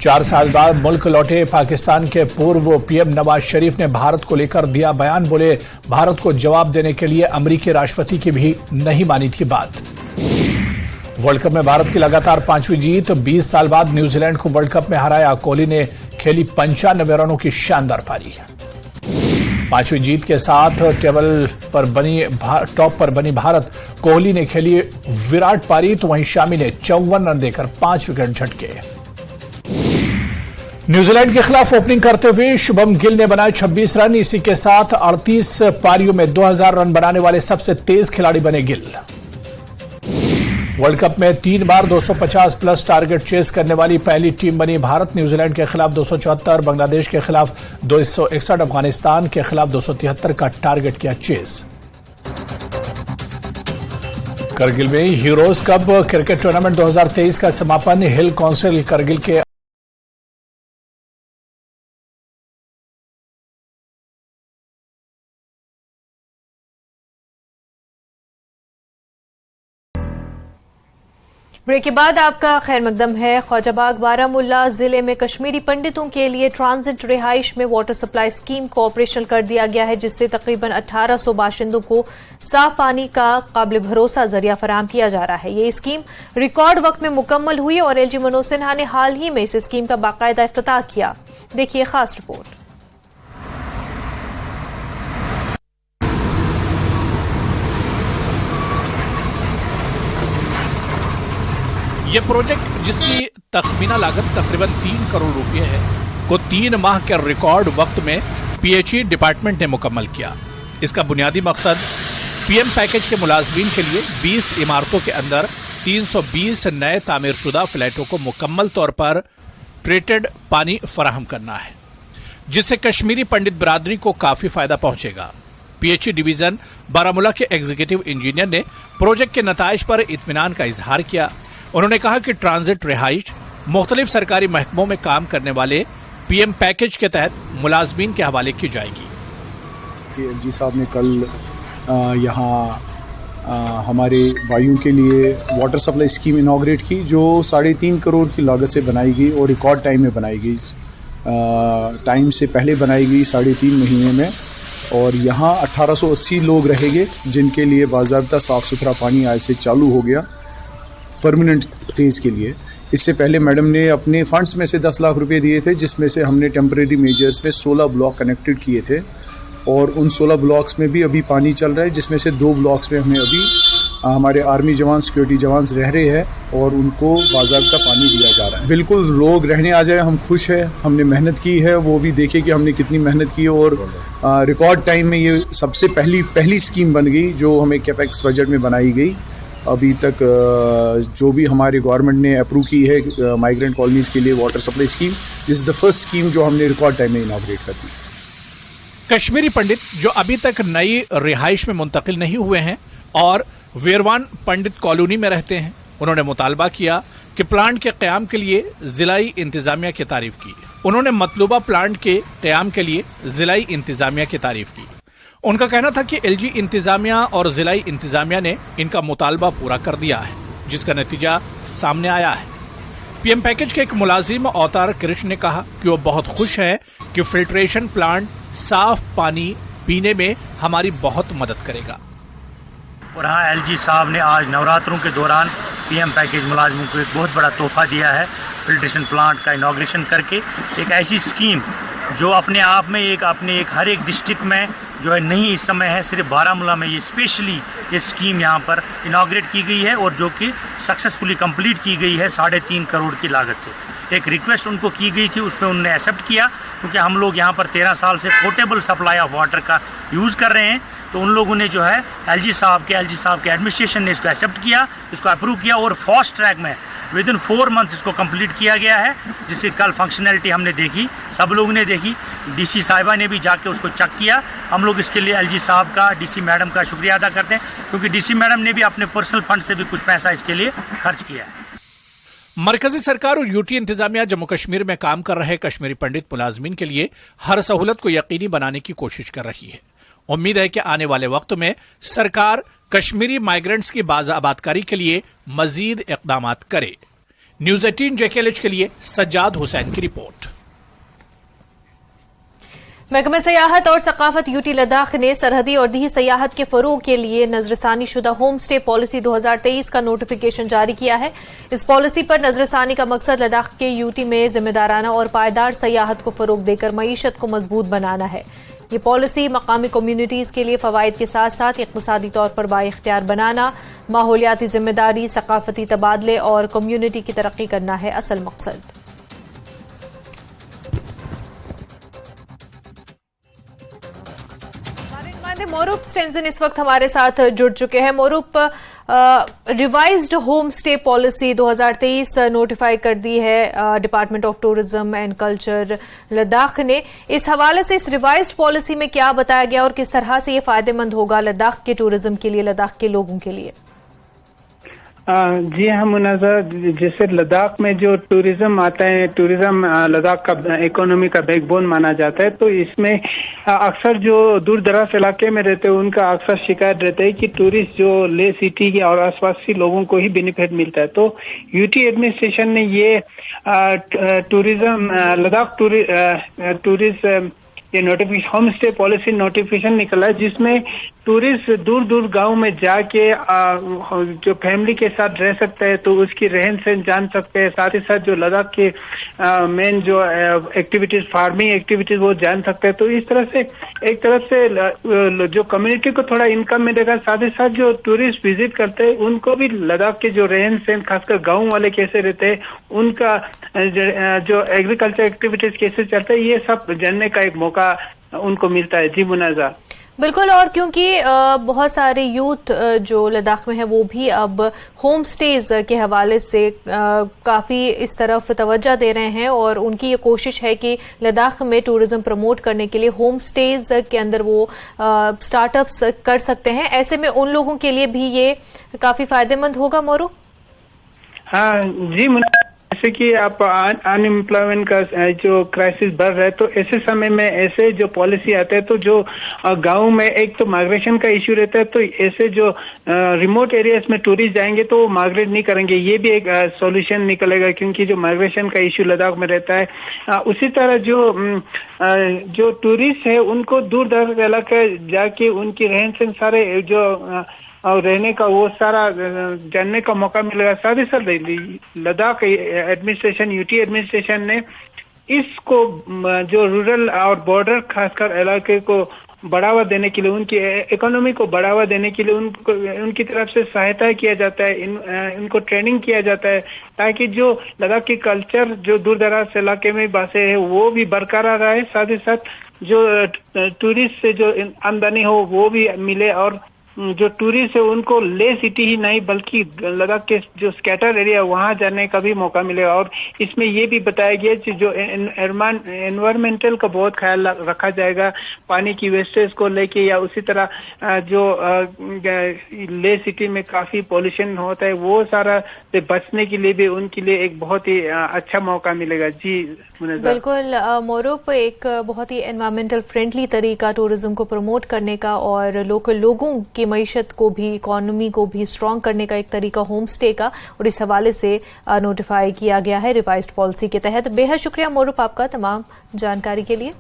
4 साल बाद मुल्क लौटे पाकिस्तान के पूर्व पीएम नवाज शरीफ ने भारत को लेकर दिया बयान। बोले भारत को जवाब देने के लिए अमेरिकी राष्ट्रपति की भी नहीं मानी थी बात। वर्ल्ड कप में भारत की लगातार 5वीं जीत। 20 साल बाद न्यूजीलैंड को वर्ल्ड कप में हराया। कोहली ने खेली 95 रनों की शानदार पारी। 5वीं जीत के साथ टॉप पर बनी भारत। कोहली ने खेली विराट पारी तो वहीं शामी ने 54 रन देकर 5 विकेट झटके। न्यूजीलैंड के खिलाफ ओपनिंग करते हुए शुभम गिल ने बनाए 26 रन। इसी के साथ 38 पारियों में 2000 रन बनाने वाले सबसे तेज खिलाड़ी बने गिल। वर्ल्ड कप में 3 बार 250 प्लस टारगेट चेस करने वाली पहली टीम बनी भारत। न्यूजीलैंड के खिलाफ 274, बांग्लादेश के खिलाफ 261, अफगानिस्तान के खिलाफ 273 का टारगेट किया चेस। करगिल में हीरोज कप क्रिकेट टूर्नामेंट 2023 का समापन। हिल काउंसिल करगिल के ब्रेक के बाद आपका खैर मकदम है। ख्वाजाबाग बारामुल्ला जिले में कश्मीरी पंडितों के लिए ट्रांजिट रिहाइश में वाटर सप्लाई स्कीम को ऑपरेशनल कर दिया गया है, जिससे तकरीबन 1800 बाशिंदों को साफ पानी का काबिल भरोसा जरिया फराहम किया जा रहा है। ये स्कीम रिकॉर्ड वक्त में मुकम्मल हुई और एलजी मनोज सिन्हा ने हाल ही में इस स्कीम का बाकायदा इफ्तिताह किया। देखिए खास रिपोर्ट। ये प्रोजेक्ट जिसकी तखमीना लागत तकरीबन 3 करोड़ रुपए है को 3 माह के रिकॉर्ड वक्त में पीएचई डिपार्टमेंट ने मुकम्मल किया। इसका बुनियादी मकसद पीएम पैकेज के मुलाजमीन के लिए 20 इमारतों के अंदर 320 नए तामीरशुदा फ्लैटों को मुकम्मल तौर पर ट्रीटेड पानी फराहम करना है, जिससे कश्मीरी पंडित बिरादरी को काफी फायदा पहुंचेगा। पीएचई डिवीजन बारामुला के एग्जीक्यूटिव इंजीनियर ने प्रोजेक्ट के नताइज पर इत्मीनान का इजहार किया। उन्होंने कहा कि ट्रांजिट रिहाइश मुख्तलिफ सरकारी महकमों में काम करने वाले पीएम पैकेज के तहत मुलाजमीन के हवाले की जाएगी। एलजी साहब ने कल यहाँ हमारे भाइयों के लिए वाटर सप्लाई स्कीम इनॉग्रेट की, जो 3.5 करोड़ की लागत से बनाई गई और रिकॉर्ड टाइम में बनाई गई। टाइम से पहले बनाई गई 3.5 महीने में, और यहाँ 1880 लोग रहेंगे जिनके लिए बाज़ाब्ता साफ़ सुथरा पानी आज से चालू हो गया परमानेंट फेज़ के लिए। इससे पहले मैडम ने अपने फंड्स में से 10 लाख रुपए दिए थे, जिसमें से हमने टेम्परेरी मेजर्स में 16 ब्लॉक कनेक्टेड किए थे, और उन 16 ब्लॉक्स में भी अभी पानी चल रहा है, जिसमें से 2 ब्लॉक्स में हमें अभी हमारे आर्मी जवान सिक्योरिटी जवान रह रहे हैं और उनको बाज़ाब्ता पानी दिया जा रहा है। बिल्कुल लोग रहने आ जाए, हम खुश हैं। हमने मेहनत की है, वो भी देखे कि हमने कितनी मेहनत की, और रिकॉर्ड टाइम में ये सबसे पहली स्कीम बन गई जो हमें कैपेक्स बजट में बनाई गई। अभी तक जो भी हमारे गवर्नमेंट ने अप्रूव की है माइग्रेंट कॉलोनीज़ के लिए water supply scheme, this is the first scheme जो हमने रिकॉर्ड टाइम में इनॉग्रेट कर दी। कश्मीरी पंडित जो अभी तक नई रिहाइश में मुंतकिल नहीं हुए हैं और वेरवान पंडित कॉलोनी में रहते हैं, उन्होंने मुतालबा किया कि प्लांट के क़याम के लिए ज़िलाई इंतज़ामिया की तारीफ की। उन्होंने मतलूबा प्लांट के क़याम के लिए ज़िलाई इंतज़ामिया की तारीफ की। उनका कहना था कि एलजी इंतज़ामिया और ज़िलाई इंतज़ामिया ने इनका मुतालबा पूरा कर दिया है, जिसका नतीजा सामने आया है। पीएम पैकेज के एक मुलाजिम अवतार कृष्ण ने कहा कि वो बहुत खुश है कि फिल्ट्रेशन प्लांट साफ पानी पीने में हमारी बहुत मदद करेगा। और हाँ, एलजी साहब ने आज नवरात्रों के दौरान पीएम पैकेज मुलाजिमों को एक बहुत बड़ा तोहफा दिया है, फिल्ट्रेशन प्लांट का इनॉग्रेशन करके। एक ऐसी स्कीम जो अपने आप में हर एक डिस्ट्रिक्ट में जो है नहीं इस समय है, सिर्फ बारामूला में ये स्पेशली ये स्कीम यहाँ पर इनॉग्रेट की गई है, और जो कि सक्सेसफुली कंप्लीट की गई है 3.5 करोड़ की लागत से। एक रिक्वेस्ट उनको की गई थी, उस पर उन्होंने एक्सेप्ट किया, क्योंकि हम लोग यहाँ पर 13 साल से पोर्टेबल सप्लाई ऑफ वाटर का यूज़ कर रहे हैं। तो उन लोगों ने जो है एलजी साहब के एडमिनिस्ट्रेशन ने इसको एक्सेप्ट किया, इसको अप्रूव किया, और फास्ट ट्रैक में विदिन 4 मंथ्स इसको कंप्लीट किया गया है, जिसकी कल फंक्शनैलिटी हमने देखी, सब लोगों ने देखी। डीसी साहिबा ने भी जाके उसको चेक किया। हम लोग इसके लिए एलजी साहब का, डीसी मैडम का शुक्रिया अदा करते हैं, क्योंकि डीसी मैडम ने भी अपने पर्सनल फंड से भी कुछ पैसा इसके लिए खर्च किया है। मरकजी सरकार और यूटी इंतजामिया जम्मू कश्मीर में काम कर रहे कश्मीरी पंडित मुलाजमीन के लिए हर सहूलत को यकीनी बनाने की कोशिश कर रही है। उम्मीद है कि आने वाले वक्त में सरकार कश्मीरी माइग्रेंट्स की बाज़ाबादकारी के लिए मजीद इकदाम करे। न्यूज 18 JKLH के लिए सज्जाद हुसैन की रिपोर्ट। महकमा सयाहत और सकाफत यूटी लद्दाख ने सरहदी और दीही सयाहत के फरोग के लिए नजरसानी शुदा होम स्टे पॉलिसी 2023 का नोटिफिकेशन जारी किया है। इस पॉलिसी पर नजरसानी का मकसद लद्दाख के यूटी में जिम्मेदाराना और पायदार सयाहत को फरोग देकर मईशत को मजबूत बनाना है। ये पॉलिसी मकामी कम्युनिटीज के लिए फवायद के साथ साथ इक्तिसादी तौर पर बाइख्तियार बनाना, माहौलियाती जिम्मेदारी, सकाफती तबादले और कम्युनिटी की तरक्की करना है असल मकसद। मोरूप स्टेंजन इस वक्त हमारे साथ जुड़ चुके हैं। Morup, revised home stay policy 2023 notify कर दी है department of tourism and culture Ladakh ने। इस हवाले से इस रिवाइज्ड पॉलिसी में क्या बताया गया और किस तरह से ये फायदेमंद होगा लद्दाख के टूरिज्म के लिए, लद्दाख के लोगों के लिए? जी हाँ मुनाज़ा, जैसे लद्दाख में जो टूरिज्म आता है, टूरिज्म लद्दाख का इकोनॉमी का बैकबोन माना जाता है, तो इसमें अक्सर जो दूर दराज इलाके में रहते हैं उनका अक्सर शिकायत रहता है कि टूरिस्ट जो ले सिटी के और आसपासी लोगों को ही बेनिफिट मिलता है। तो यूटी एडमिनिस्ट्रेशन ने ये टूरिज्म लद्दाख टूरिस्ट ये notification home stay policy notification निकला है, जिसमें टूरिस्ट दूर दूर गांव में जाके जो फैमिली के साथ रह सकते हैं तो उसकी रहन सहन जान सकते हैं, साथ ही साथ जो लद्दाख के मेन जो एक्टिविटीज, फार्मिंग एक्टिविटीज वो जान सकते हैं। तो इस तरह से एक तरफ से जो कम्युनिटी को थोड़ा इनकम मिलेगा, साथ ही साथ जो टूरिस्ट विजिट करते हैं उनको भी लद्दाख के जो रहन सहन, खासकर गाँव वाले कैसे रहते हैं, उनका जो एग्रीकल्चर एक्टिविटीज कैसे चलते हैं, ये सब जानने का एक मौका उनको मिलता है। जी मुनाज़ा, बिल्कुल। और क्योंकि बहुत सारे यूथ जो लद्दाख में है वो भी अब होम स्टेज के हवाले से काफी इस तरफ तवज्जो दे रहे हैं और उनकी ये कोशिश है कि लद्दाख में टूरिज्म प्रमोट करने के लिए होम स्टेज के अंदर वो स्टार्टअप्स कर सकते हैं। ऐसे में उन लोगों के लिए भी ये काफी फायदेमंद होगा। मोरू? हाँ जी मुनाज़ा, जैसे कि आप अनएम्प्लॉयमेंट का जो क्राइसिस बढ़ रहा है, तो ऐसे समय में ऐसे जो पॉलिसी आते हैं तो जो गांव में एक तो माइग्रेशन का इश्यू रहता है, तो ऐसे जो रिमोट एरियाज में टूरिस्ट जाएंगे तो वो माइग्रेट नहीं करेंगे, ये भी एक सॉल्यूशन निकलेगा, क्योंकि जो माइग्रेशन का इश्यू लद्दाख में रहता है। उसी तरह जो टूरिस्ट है उनको दूर दराज इलाके जाके उनकी रहन सहन सारे जो और रहने का वो सारा जानने का मौका मिलेगा। साथ ही साथ लद्दाख एडमिनिस्ट्रेशन, यूटी एडमिनिस्ट्रेशन ने इसको जो रूरल और बॉर्डर खासकर इलाके को बढ़ावा देने के लिए, उनकी इकोनॉमी को बढ़ावा देने के लिए उनकी तरफ से सहायता किया जाता है, इनको ट्रेनिंग किया जाता है, ताकि जो लद्दाख की कल्चर जो दूर दराज इलाके में बसे है वो भी बरकरार रहे, साथ ही साथ जो टूरिस्ट से जो आमदनी हो वो भी मिले, और जो टूरिस्ट है उनको ले सिटी ही नहीं बल्कि लद्दाख के जो स्कैटर एरिया वहां जाने का भी मौका मिलेगा। और इसमें ये भी बताया गया कि जो एनवायरमेंटल का बहुत ख्याल रखा जाएगा, पानी की वेस्टेज को लेके, या उसी तरह जो ले सिटी में काफी पॉल्यूशन होता है वो सारा से बचने के लिए भी उनके लिए एक बहुत ही अच्छा मौका मिलेगा। जी बिल्कुल मोरूप, एक बहुत ही एनवायरमेंटल फ्रेंडली तरीका टूरिज्म को प्रमोट करने का और लोकल लोगों की मईशत को भी, इकोनॉमी को भी स्ट्रांग करने का एक तरीका होम स्टे का, और इस हवाले से नोटिफाई किया गया है रिवाइज्ड पॉलिसी के तहत। बेहद शुक्रिया मोरूप आपका तमाम जानकारी के लिए।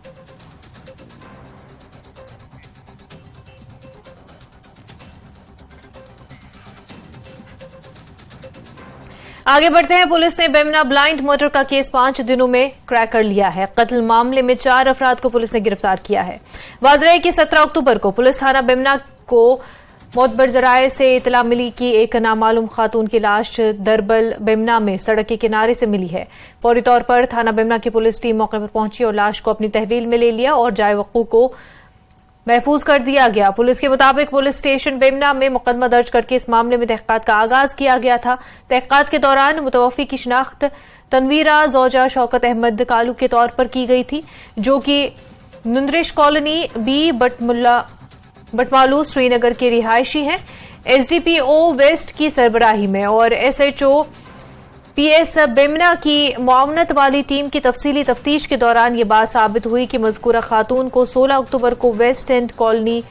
आगे बढ़ते हैं। पुलिस ने बेमना ब्लाइंड मर्डर का केस 5 दिनों में क्रैक कर लिया है। कत्ल मामले में 4 अफराद को पुलिस ने गिरफ्तार किया है। वाज़ेह है कि 17 अक्टूबर को पुलिस थाना बेमना को मोतबर जराये से इतला मिली कि एक नामालूम खातून की लाश दरबल बेमना में सड़क के किनारे से मिली है। फौरी तौर पर थाना बेमना की पुलिस टीम मौके पर पहुंची और लाश को अपनी तहवील में ले लिया और जाए वक़्फ़ को महफूज कर दिया गया। पुलिस के मुताबिक पुलिस स्टेशन बेमना में मुकदमा दर्ज करके इस मामले में तहक़ीक़ात का आगाज किया गया था। तहक़ीक़ात के दौरान मुतवफ़्फ़ी की शिनाख्त तनवीरा ज़ौजा शौकत अहमद कालू के तौर पर की गई थी, जो कि नुंदरिश कॉलोनी बी बटमालू श्रीनगर के रिहायशी हैं। एसडीपीओ वेस्ट की सरबराही में और एसएचओ पीएस बेमना की मुआवनत वाली टीम की तफसीली तफ्तीश के दौरान ये बात साबित हुई कि मज़कूरा खातून को 16 अक्टूबर को वेस्ट एंड कॉलोनी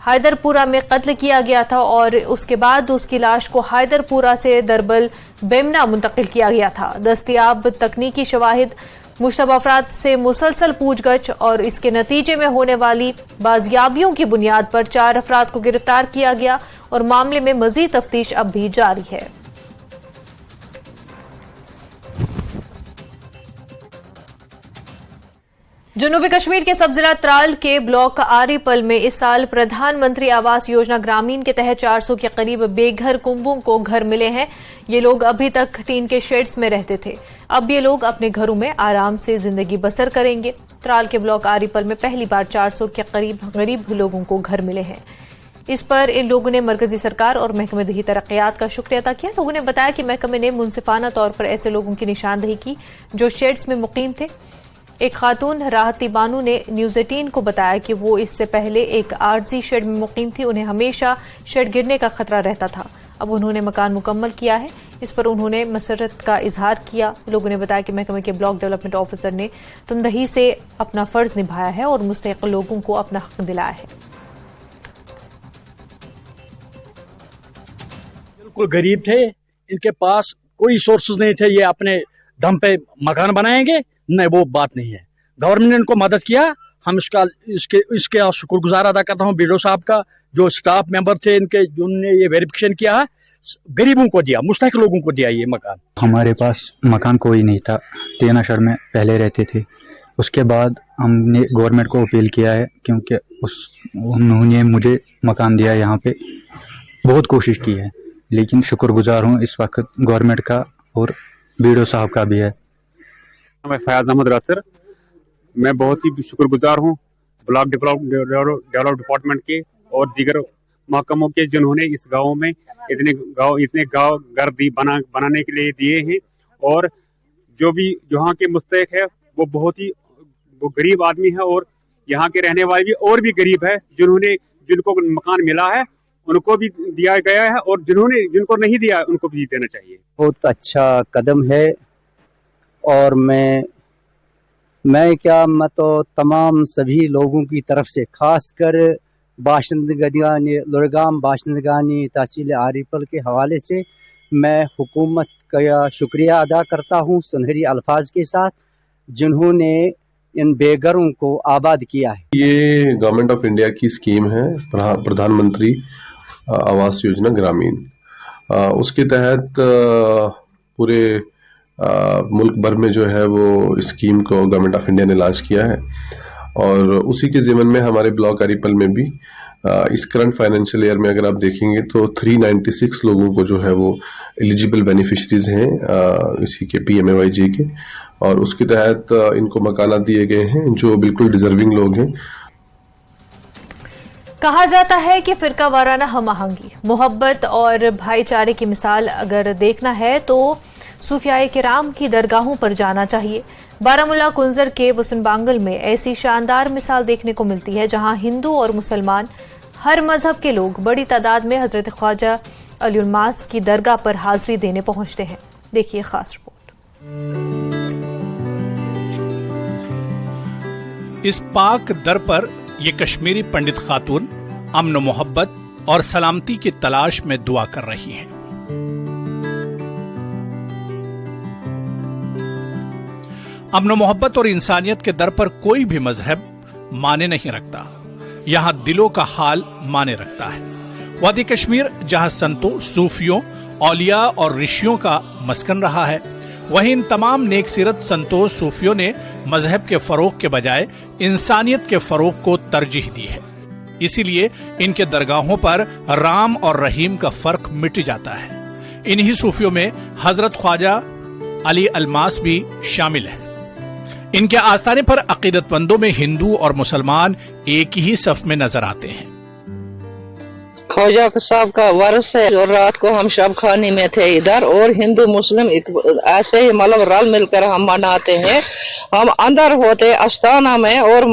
हैदरपुरा में कत्ल किया गया था और उसके बाद उसकी लाश को हैदरपुरा से दरबल बेमना मुंतकिल किया गया था। दस्तयाब तकनीकी शवाहिद, मुश्तबा अफराद से मुसलसल पूछगछ और इसके नतीजे में होने वाली बाजियाबियों की बुनियाद पर 4 अफराद को गिरफ्तार किया गया और मामले में मजीद तफ्तीश अब भी जारी है। जनूबी कश्मीर के सब जिला त्राल के ब्लॉक आरीपल में इस साल प्रधानमंत्री आवास योजना ग्रामीण के तहत 400 के करीब बेघर कुंबों को घर मिले हैं। ये लोग अभी तक टीन के शेड्स में रहते थे, अब ये लोग अपने घरों में आराम से जिंदगी बसर करेंगे। त्राल के ब्लॉक आरीपल में पहली बार 400 के करीब गरीब लोगों को घर मिले हैं। इस पर इन लोगों ने मरकजी सरकार और महकमे दही तरक्यात का शुक्रिया अदा किया। लोगों ने बताया कि महकमे ने मुनसिफाना तौर पर ऐसे लोगों की निशानदही की जो शेड्स में मुकीम थे। एक खातून राहती बानू ने न्यूज 18 को बताया कि वो इससे पहले एक आरजी शेड में मुकीम थी, उन्हें हमेशा शेड गिरने का खतरा रहता था। अब उन्होंने मकान मुकम्मल किया है। इस पर उन्होंने मसरत का इजहार किया। लोगों ने बताया कि महकमे के ब्लॉक डेवलपमेंट ऑफिसर ने तनदही से अपना फर्ज निभाया है और मुस्तहिक लोगों को अपना हक दिलाया है। बिल्कुल गरीब थे, इनके पास कोई सोर्सेज नहीं थे, ये अपने दम पे मकान बनाएंगे, नहीं वो बात नहीं है। गवर्नमेंट ने इनको मदद किया, हम इसके शुक्रगुजार अदा करता हूँ बीडीओ साहब का, जो स्टाफ मेंबर थे इनके, जिन्होंने ये वेरिफिकेशन किया है, गरीबों को दिया, मुस्तहिक लोगों को दिया ये मकान। हमारे पास मकान कोई नहीं था, टेना शहर में पहले रहते थे। उसके बाद हमने गवर्नमेंट को अपील किया है, क्योंकि उन्होंने मुझे मकान दिया। यहाँ पे बहुत कोशिश की है, लेकिन शुक्रगुजार हूँ इस वक्त गवर्नमेंट का और बीडीओ साहब का भी है। मैं फयाज अहमद रातर, मैं बहुत ही शुक्रगुजार हूँ ब्लॉक डेवलप डिपार्टमेंट के और दीगर महकमों के, जिन्होंने इस गाँव में इतने गाँव घर बनाने के लिए दिए हैं। और जो भी यहाँ के मुस्तहिक है वो गरीब आदमी है, और यहाँ के रहने वाले भी और भी गरीब है, जिनको मकान मिला है उनको भी दिया गया है, और जिनको नहीं दिया उनको भी देना चाहिए। बहुत अच्छा कदम है। और मैं तो तमाम सभी लोगों की तरफ से, खासकर लुरगाम बाशिंदगानी तहसील आरीपल के हवाले से मैं हुकूमत का शुक्रिया अदा करता हूँ सुनहरी अल्फाज के साथ, जिन्होंने इन बेघरों को आबाद किया है। ये गवर्नमेंट ऑफ इंडिया की स्कीम है, प्रधानमंत्री आवास योजना ग्रामीण। उसके तहत पूरे मुल्क भर में जो है वो स्कीम को गवर्नमेंट ऑफ इंडिया ने लॉन्च किया है, और उसी के ज़िम्मन में हमारे ब्लॉक आरीपल में भी इस करंट फाइनेंशियल ईयर में अगर आप देखेंगे तो 396 लोगों को जो है वो एलिजिबल बेनिफिशरीज हैं इसी के PMAYG के, और उसके तहत इनको मकाना दिए गए हैं जो बिल्कुल डिजर्विंग लोग हैं। कहा जाता है कि फिरका वाराना हम आहंगी, मोहब्बत और भाईचारे की मिसाल अगर देखना है तो सूफियाए किराम की दरगाहों पर जाना चाहिए। बारामुल्ला कुंजर के वसुनबांगल में ऐसी शानदार मिसाल देखने को मिलती है, जहां हिंदू और मुसलमान हर मजहब के लोग बड़ी तादाद में हजरत ख्वाजा अली उल्मास की दरगाह पर हाजिरी देने पहुंचते हैं। देखिए खास रिपोर्ट। इस पाक दर पर ये कश्मीरी पंडित खातून अमन मोहब्बत और सलामती की तलाश में दुआ कर रही हैं। अमन मोहब्बत और इंसानियत के दर पर कोई भी मजहब माने नहीं रखता, यहां दिलों का हाल माने रखता है। वादी कश्मीर जहां संतों, सूफियों, औलिया और ऋषियों का मस्कन रहा है, वहीं इन तमाम नेकसीरत संतों, सूफियों ने मजहब के फरोग के बजाय इंसानियत के फरोग को तरजीह दी है। इसीलिए इनके दरगाहों पर राम और रहीम का फर्क मिट जाता है। इन्हीं सूफियों में हजरत ख्वाजा अली अल्मास भी शामिल है। इनके आस्थाने पर अकीदतमंदों में हिंदू और मुसलमान एक ही सफ में नजर आते हैं। ख्वाजा साहब का वारस है, और रात को हम शब खाने में थे इधर, और हिंदू मुस्लिम ऐसे ही मतलब रल मिलकर हम मनाते हैं। हम अंदर होते आस्थाना में और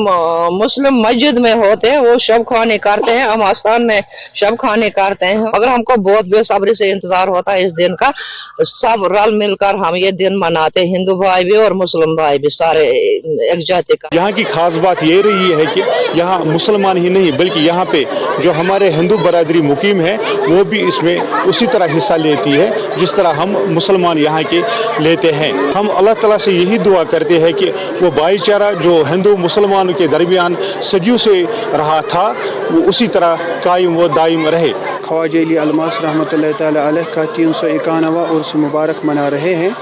मुस्लिम मस्जिद में होते, वो शब खाने करते हैं, हम आस्थान में शब खाने करते हैं। मगर हमको बहुत बेसब्री से इंतजार होता है इस दिन का। सब रल मिलकर हम ये दिन मनाते, हिंदू भाई भी और मुस्लिम भाई भी, सारे एक जाति का। यहाँ की खास बात ये रही है कि यहाँ मुसलमान ही नहीं बल्कि यहाँ पे जो हमारे हिंदू बरादरी मुकीम है वो भी इसमें उसी तरह हिस्सा लेती है जिस तरह हम मुसलमान यहाँ के लेते हैं। हम अल्लाह ताला से यही दुआ करते हैं कि वो भाईचारा जो हिंदू मुसलमानों के दरमियान सदियों से रहा था वो उसी तरह कायम व दायम रहे। ख्वाजा अली अलमास रहमतुल्लाह तआला अलैह का 351वां उर्स मुबारक मना रहे हैं।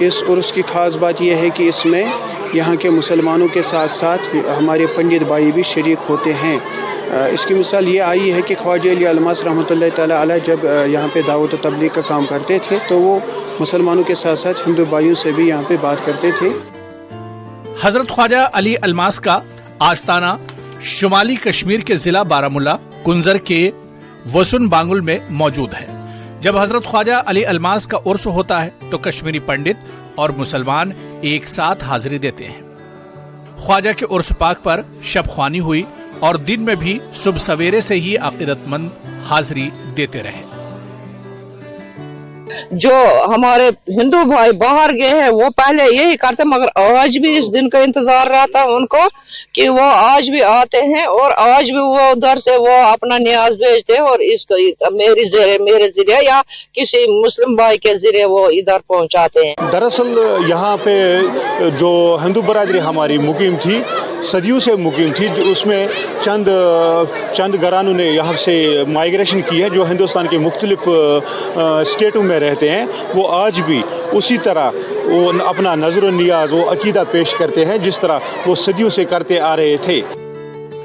इस उर्स की ख़ास बात यह है कि इसमें यहाँ के मुसलमानों के साथ साथ हमारे पंडित भाई भी शरीक होते हैं। इसकी मिसाल ये आई है कि ख्वाजा अली अलमास रहमतुल्लाह तआला अलैह जब यहाँ पे दावत व तबलीग का काम करते थे तो वो मुसलमानों के साथ साथ हिंदू भाइयों से भी यहाँ पे बात करते थे। हजरत ख्वाजा अली अलमास का आस्ताना शुमाली कश्मीर के जिला बारामुल्ला कुंजर के वसुन बांगुल में मौजूद है। जब हजरत ख्वाजा अली अलमास का उर्स होता है तो कश्मीरी पंडित और मुसलमान एक साथ हाजिरी देते हैं। ख्वाजा के उर्स पाक पर शब ख्वानी हुई और दिन में भी सुबह सवेरे से ही अकीदतमंद हाजिरी देते रहे। जो हमारे हिंदू भाई बाहर गए हैं वो पहले यही करते, मगर आज भी इस दिन का इंतजार रहता है उनको कि वो आज भी आते हैं और आज भी वो उधर से वो अपना न्याज भेजते हैं और इसको मेरे जरिए या किसी मुस्लिम भाई के जरिए वो इधर पहुंचाते हैं। दरअसल यहाँ पे जो हिंदू बरादरी हमारी मुकीम थी, सदियों से मुकीम थी, जो उसमें चंद घरानों ने यहाँ से माइग्रेशन की है जो हिंदुस्तान के मुख्तलिफ स्टेटों में रहते हैं। वो आज भी उसी तरह वो अपना नजर नियाज वो अकीदा पेश करते हैं जिस तरह वो सदियों से करते आ रहे थे।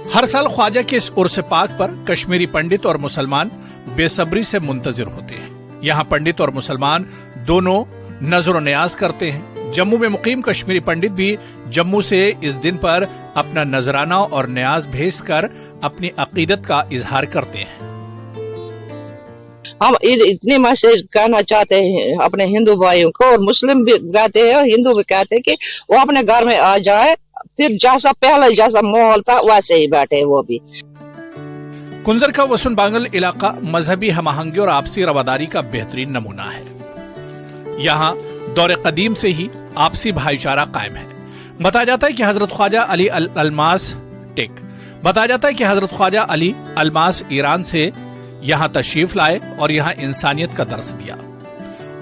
हर साल ख्वाजा के इस उर्स पाक पर कश्मीरी पंडित और मुसलमान बेसब्री से मुंतजिर होते हैं। यहाँ पंडित और मुसलमान दोनों नजर नियाज करते हैं। जम्मू में मुकीम कश्मीरी पंडित भी जम्मू से इस दिन पर अपना नजराना और न्याज भेजकर अपनी अकीदत का इजहार करते हैं। हम इतनी मैसेज कहना चाहते हैं अपने हिंदू भाइयों को, और मुस्लिम भी कहते हैं और हिंदू भी कहते हैं कि वो अपने घर में आ जाए, फिर जैसा पहले जैसा माहौल था वैसे ही बैठे वो भी। कुंजर का वसुन बांगल इलाका मजहबी हमआहंगी और आपसी रवादारी का बेहतरीन नमूना है। यहाँ दौरे कदीम से ही आपसी भाईचारा कायम है। बताया जाता है कि हजरत ख्वाजा अली अलमास ईरान से यहाँ तशरीफ लाए और यहाँ इंसानियत का दर्स दिया।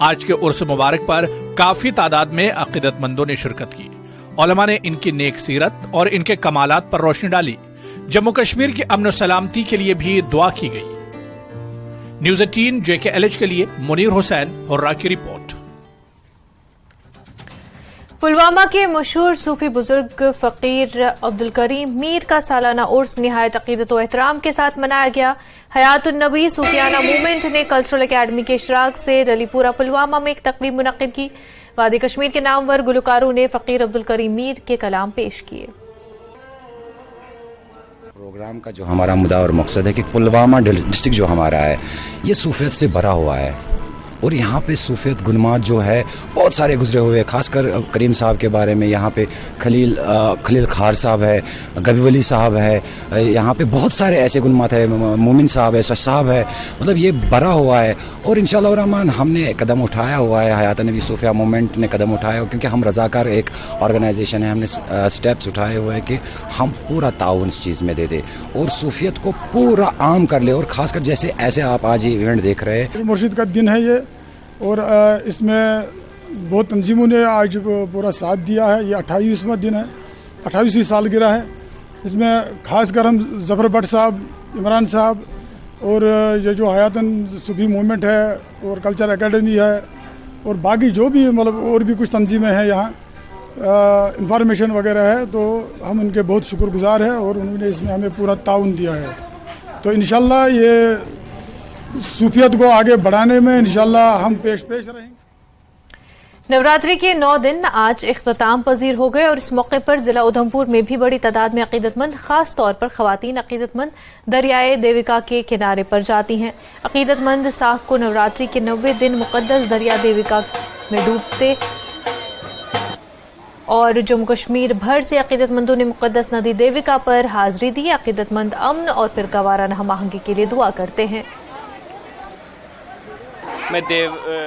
आज के उर्स मुबारक पर काफी तादाद में अकीदतमंदों ने शिरकत की। उलमा ने इनकी नेक सीरत और इनके कमालात पर रोशनी डाली। जम्मू कश्मीर की अमन और सलामती के लिए भी दुआ की गई। न्यूज़ 18 JKLH के लिए मुनीर हुसैन हुर्रा की रिपोर्ट। पुलवामा के मशहूर सूफी बुजुर्ग फकीर अब्दुल करीम मीर का सालाना उर्स निहायत अकीदत व एहतराम के साथ मनाया गया। हयातुन नबी सूफियाना मूवमेंट ने कल्चरल एकेडमी के इशराक से रलीपुरा पुलवामा में एक तकरीब मुनक्किद की। वादी कश्मीर के नामवर गुलकारों ने फकीर अब्दुल करीम मीर के कलाम पेश किए। प्रोग्राम का जो हमारा मुद्दा और मकसद है कि पुलवामा डिस्ट्रिक्ट जो हमारा है ये सूफियत से भरा हुआ है और यहाँ पे सूफियत गुनमात जो है बहुत सारे गुजरे हुए हैं। खासकर करीम साहब के बारे में यहाँ पे खलील खार साहब है, गबी वली साहब है, यहाँ पे बहुत सारे ऐसे गुनमात है, मोमिन साहब है, शश साहब है, मतलब ये भरा हुआ है। और इंशाअल्लाह रहमान हमने कदम उठाया हुआ है, हयात नबी सूफिया मूवमेंट ने कदम उठाया क्योंकि हम रज़ाकार एक ऑर्गेनाइजेशन है। हमने स्टेप्स उठाए हुए हैं कि हम पूरा ताउन इस चीज़ में दे दे और सूफियत को पूरा आम कर ले। और ख़ासकर जैसे ऐसे आप आज ये इवेंट देख रहे हैं, मुर्शिद का दिन है ये और इसमें बहुत तंजीमों ने आज पूरा साथ दिया है। ये 28वां दिन है, 28वीं सालगिरह है। इसमें खासकर हम ज़फ़र भट्ट साहब, इमरान साहब और ये जो हयातन सूफी मूवमेंट है और कल्चर एकेडमी है और बाकी जो भी मतलब और भी कुछ तंजीमें हैं यहाँ इंफॉर्मेशन वगैरह है, तो हम उनके बहुत शुक्रगुजार हैं और उन्होंने इसमें हमें पूरा ताउन दिया है। तो इंशाल्लाह ये सूफियत को आगे बढ़ाने में इंशाल्लाह हम पेश रहेंगे। नवरात्रि के 9 दिन आज इख्तिताम पजीर हो गए और इस मौके पर जिला उधमपुर में भी बड़ी तादाद में अकीदतमंद, खास तौर पर खवातीन अकीदतमंद दरियाए देविका के किनारे पर जाती हैं। अकीदतमंद साख को नवरात्रि के 90 दिन मुकद्दस दरिया देविका में डूबते और जम्मू कश्मीर भर से अकीदतमंदों ने मुक़द्दस नदी देविका पर हाजिरी दी। अकीदतमंद अमन और फिरकावाराना हमआहंगी के लिए दुआ करते हैं।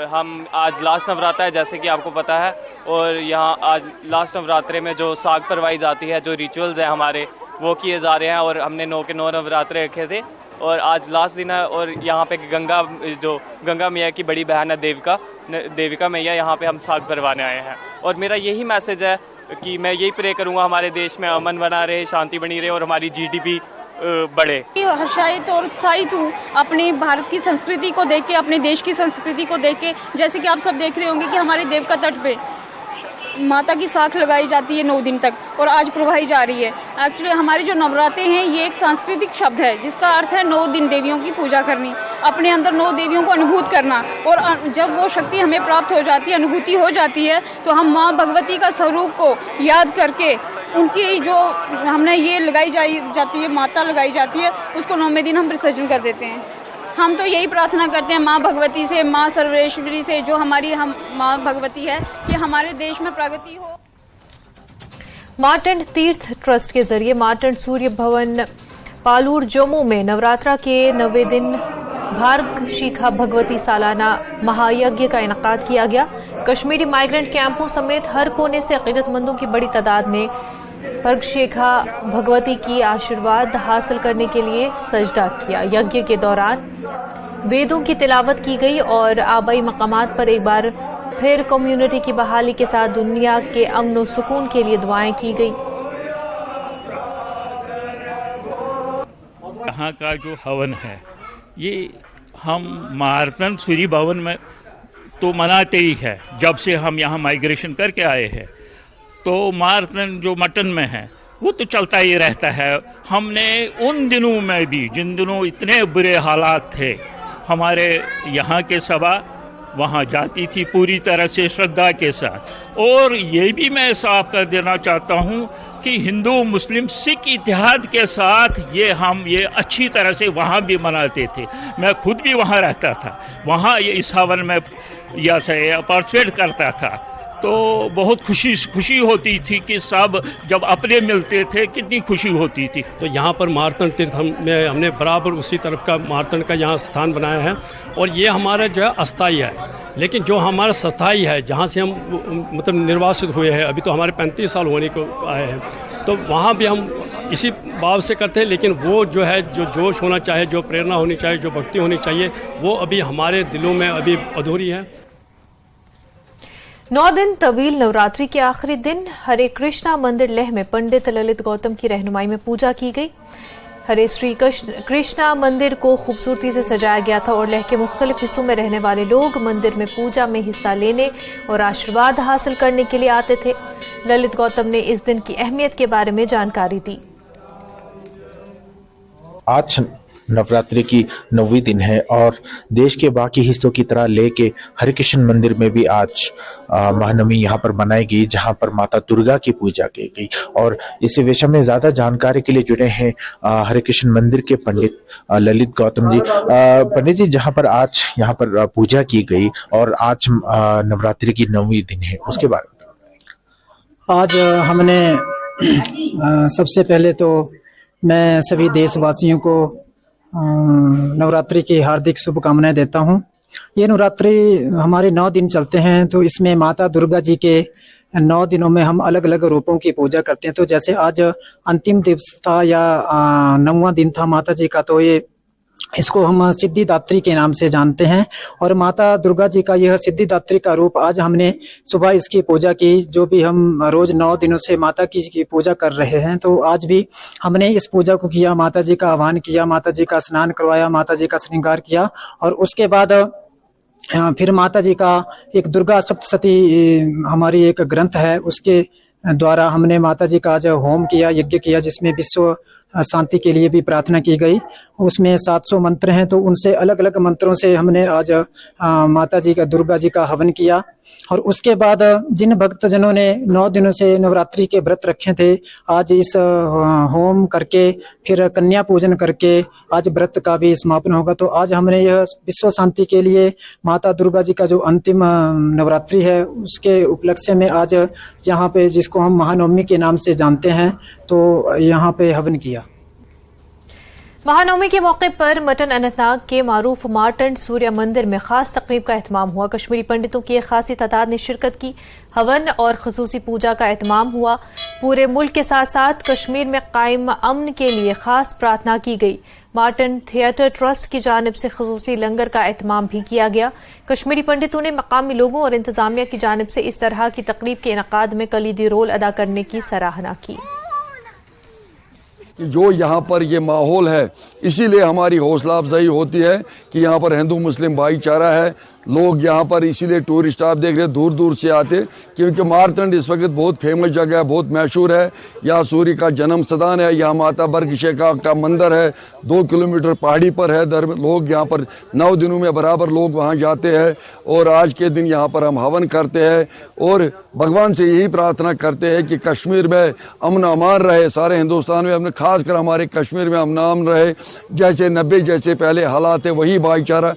हम आज लास्ट नवरात्रा है जैसे कि आपको पता है, और यहाँ आज लास्ट नवरात्रे में जो साग परवाई जाती है, जो रिचुअल्स हैं हमारे वो किए जा रहे हैं, और हमने 9 के 9 नवरात्रे रखे थे और आज लास्ट दिन है। और यहाँ पे गंगा मैया की बड़ी बहन है देविका मैया, यहाँ पे हम साग परवाने आए हैं। और मेरा यही मैसेज है कि मैं यही प्रे करूँगा हमारे देश में अमन बना रहे, शांति बनी रहे और हमारी GDP बढ़े। हर्षायित और उत्साहित हूँ अपनी भारत की संस्कृति को देख के, अपने देश की संस्कृति को देख के। जैसे कि आप सब देख रहे होंगे कि हमारे देविका तट पे माता की साख लगाई जाती है 9 दिन तक और आज प्रवाही जा रही है। एक्चुअली हमारे जो नवरात्रे हैं ये एक सांस्कृतिक शब्द है जिसका अर्थ है 9 दिन देवियों की पूजा करनी, अपने अंदर 9 देवियों को अनुभूत करना। और जब वो शक्ति हमें प्राप्त हो जाती है, अनुभूति हो जाती है, तो हम माँ भगवती का स्वरूप को याद करके उनकी जो हमने ये लगाई जाती है, माता लगाई जाती है, उसको 9वें दिन हम विसर्जन कर देते हैं। हम तो यही प्रार्थना करते हैं माँ भगवती से, माँ सर्वेश्वरी से, जो हमारी माँ भगवती है, कि हमारे देश में प्रगति हो। मार्तंड तीर्थ ट्रस्ट के जरिए मार्तंड सूर्य भवन पालूर जम्मू में नवरात्रा के 9वें दिन भार्ग शिखा भगवती सालाना महायज्ञ का इनकाद किया गया। कश्मीरी माइग्रेंट कैंपों समेत हर कोने से अकीदतमंदों की बड़ी तादाद ने भार्ग शिखा भगवती की आशीर्वाद हासिल करने के लिए सजदा किया। यज्ञ के दौरान वेदों की तिलावत की गई और आबाई मकामात पर एक बार फिर कम्युनिटी की बहाली के साथ दुनिया के अमन और सुकून के लिए दुआएं की गई। यहाँ का जो हवन है ये हम मार्तंड सूर्य भवन में तो मनाते ही है। जब से हम यहाँ माइग्रेशन करके आए हैं तो मार्तंड जो मटन में है वो तो चलता ही रहता है। हमने उन दिनों में भी, जिन दिनों इतने बुरे हालात थे, हमारे यहाँ के सभा वहाँ जाती थी पूरी तरह से श्रद्धा के साथ। और ये भी मैं साफ कर देना चाहता हूँ कि हिंदू मुस्लिम सिख इतिहाद के साथ ये अच्छी तरह से वहाँ भी मनाते थे। मैं खुद भी वहाँ रहता था, वहाँ ये इस हवन में पार्टिसिपेट करता था, तो बहुत खुशी होती थी कि सब जब अपने मिलते थे कितनी खुशी होती थी। तो यहाँ पर मार्तंड तीर्थ हमने बराबर उसी तरफ का मार्तंड का यहाँ स्थान बनाया है और ये हमारा जो है अस्थायी है। लेकिन जो हमारा स्थायी है, जहाँ से हम मतलब निर्वासित हुए हैं, अभी तो हमारे 35 साल होने को आए हैं, तो वहाँ भी हम इसी भाव से करते हैं। लेकिन वो जो है, जो जोश होना चाहिए, जो प्रेरणा होनी चाहिए, जो भक्ति होनी चाहिए, वो अभी हमारे दिलों में अभी अधूरी है। 9 दिन तवील नवरात्रि के आखिरी दिन हरे कृष्णा मंदिर लेह में पंडित ललित गौतम की रहनुमाई में पूजा की गई। हरे श्री कृष्णा मंदिर को खूबसूरती से सजाया गया था और लेह के मुख्तलिफ हिस्सों में रहने वाले लोग मंदिर में पूजा में हिस्सा लेने और आशीर्वाद हासिल करने के लिए आते थे। ललित गौतम ने इस दिन की अहमियत के बारे में जानकारी दी। आज नवरात्रि की 9वीं दिन है और देश के बाकी हिस्सों की तरह लेके हरे कृष्ण मंदिर में भी आज महानवमी यहाँ पर मनाई गई, जहाँ पर माता दुर्गा की पूजा की गई। और इस विषय में ज्यादा जानकारी के लिए जुड़े हैं हरे कृष्ण मंदिर के पंडित ललित गौतम जी। पंडित जी, जहाँ पर आज यहाँ पर पूजा की गई और आज नवरात्रि की 9वीं दिन है, उसके बारे में। आज हमने सबसे पहले तो मैं सभी देशवासियों को नवरात्रि की हार्दिक शुभकामनाएं देता हूं। ये नवरात्रि हमारे 9 दिन चलते हैं, तो इसमें माता दुर्गा जी के 9 दिनों में हम अलग अलग रूपों की पूजा करते हैं। तो जैसे आज अंतिम दिवस था या 9वां दिन था माता जी का, तो ये इसको हम सिद्धिदात्री के नाम से जानते हैं। और माता दुर्गा जी का यह सिद्धिदात्री का रूप आज हमने सुबह इसकी पूजा की। जो भी हम रोज 9 दिनों से माता की पूजा कर रहे हैं, तो आज भी हमने इस पूजा को किया, माता जी का आह्वान किया, माता जी का स्नान करवाया, माता जी का श्रृंगार किया। और उसके बाद फिर माता जी का एक दुर्गा सप्तशती हमारी एक ग्रंथ है, उसके द्वारा हमने माता जी का आज होम किया, यज्ञ किया, जिसमें विश्व शांति के लिए भी प्रार्थना की गई। उसमें 700 मंत्र हैं, तो उनसे अलग अलग मंत्रों से हमने आज माता जी का, दुर्गा जी का हवन किया। और उसके बाद जिन भक्तजनों ने 9 दिनों से नवरात्रि के व्रत रखे थे, आज इस होम करके फिर कन्या पूजन करके आज व्रत का भी समापन होगा। तो आज हमने यह विश्व शांति के लिए माता दुर्गा जी का जो अंतिम नवरात्रि है, उसके उपलक्ष्य में आज यहाँ पे, जिसको हम महानवमी के नाम से जानते हैं, तो यहाँ पे हवन किया। महानवमी के मौके पर मटन अनंतनाग के मारूफ मार्टन सूर्य मंदिर में खास तकरीब का एहतमाम हुआ। कश्मीरी पंडितों की एक खासी तादाद ने शिरकत की। हवन और खसूसी पूजा का एहतमाम हुआ। पूरे मुल्क के साथ साथ कश्मीर में कायम अमन के लिए खास प्रार्थना की गई। मार्टन थिएटर ट्रस्ट की जानिब से खसूसी लंगर का एहतमाम भी किया गया। कश्मीरी पंडितों ने मकामी लोगों और इंतजामिया की जानिब से इस तरह की तकरीब के इनकाद में कलीदी रोल अदा करने की सराहना की। कि जो यहाँ पर ये माहौल है, इसीलिए हमारी हौसला अफजाई होती है कि यहाँ पर हिंदू मुस्लिम भाईचारा है। लोग यहाँ पर इसीलिए टूरिस्ट आप देख रहे दूर दूर से आते, क्योंकि मारतंड इस वक्त बहुत फेमस जगह है, बहुत मशहूर है। यहाँ सूर्य का जन्म स्थान है, यहाँ माता बरगिशेका का मंदिर है, 2 किलोमीटर पहाड़ी पर है। लोग यहाँ पर 9 दिनों में बराबर लोग वहाँ जाते हैं और आज के दिन यहाँ पर हम हवन करते हैं और भगवान से यही प्रार्थना करते हैं कि कश्मीर में अमन अमान रहे, सारे हिंदुस्तान में अमन, खासकर हमारे कश्मीर में अमन अमान रहे। जैसे 90 जैसे पहले हालात है, वही भाईचारा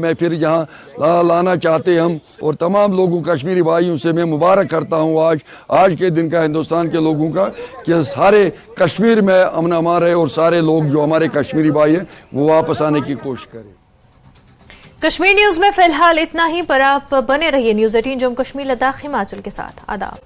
मैं फिर यहाँ लाना चाहते हम। और तमाम लोगों कश्मीरी भाइयों से मैं मुबारक करता हूँ आज के दिन का हिंदुस्तान के लोगों का, कि सारे कश्मीर में अमन अमान रहे और सारे लोग जो हमारे कश्मीरी भाई हैं वो वापस आने की कोशिश करें। कश्मीर न्यूज में फिलहाल इतना ही, पर आप बने रहिए न्यूज 18 जम्मू कश्मीर लद्दाख हिमाचल के साथ। आदाब।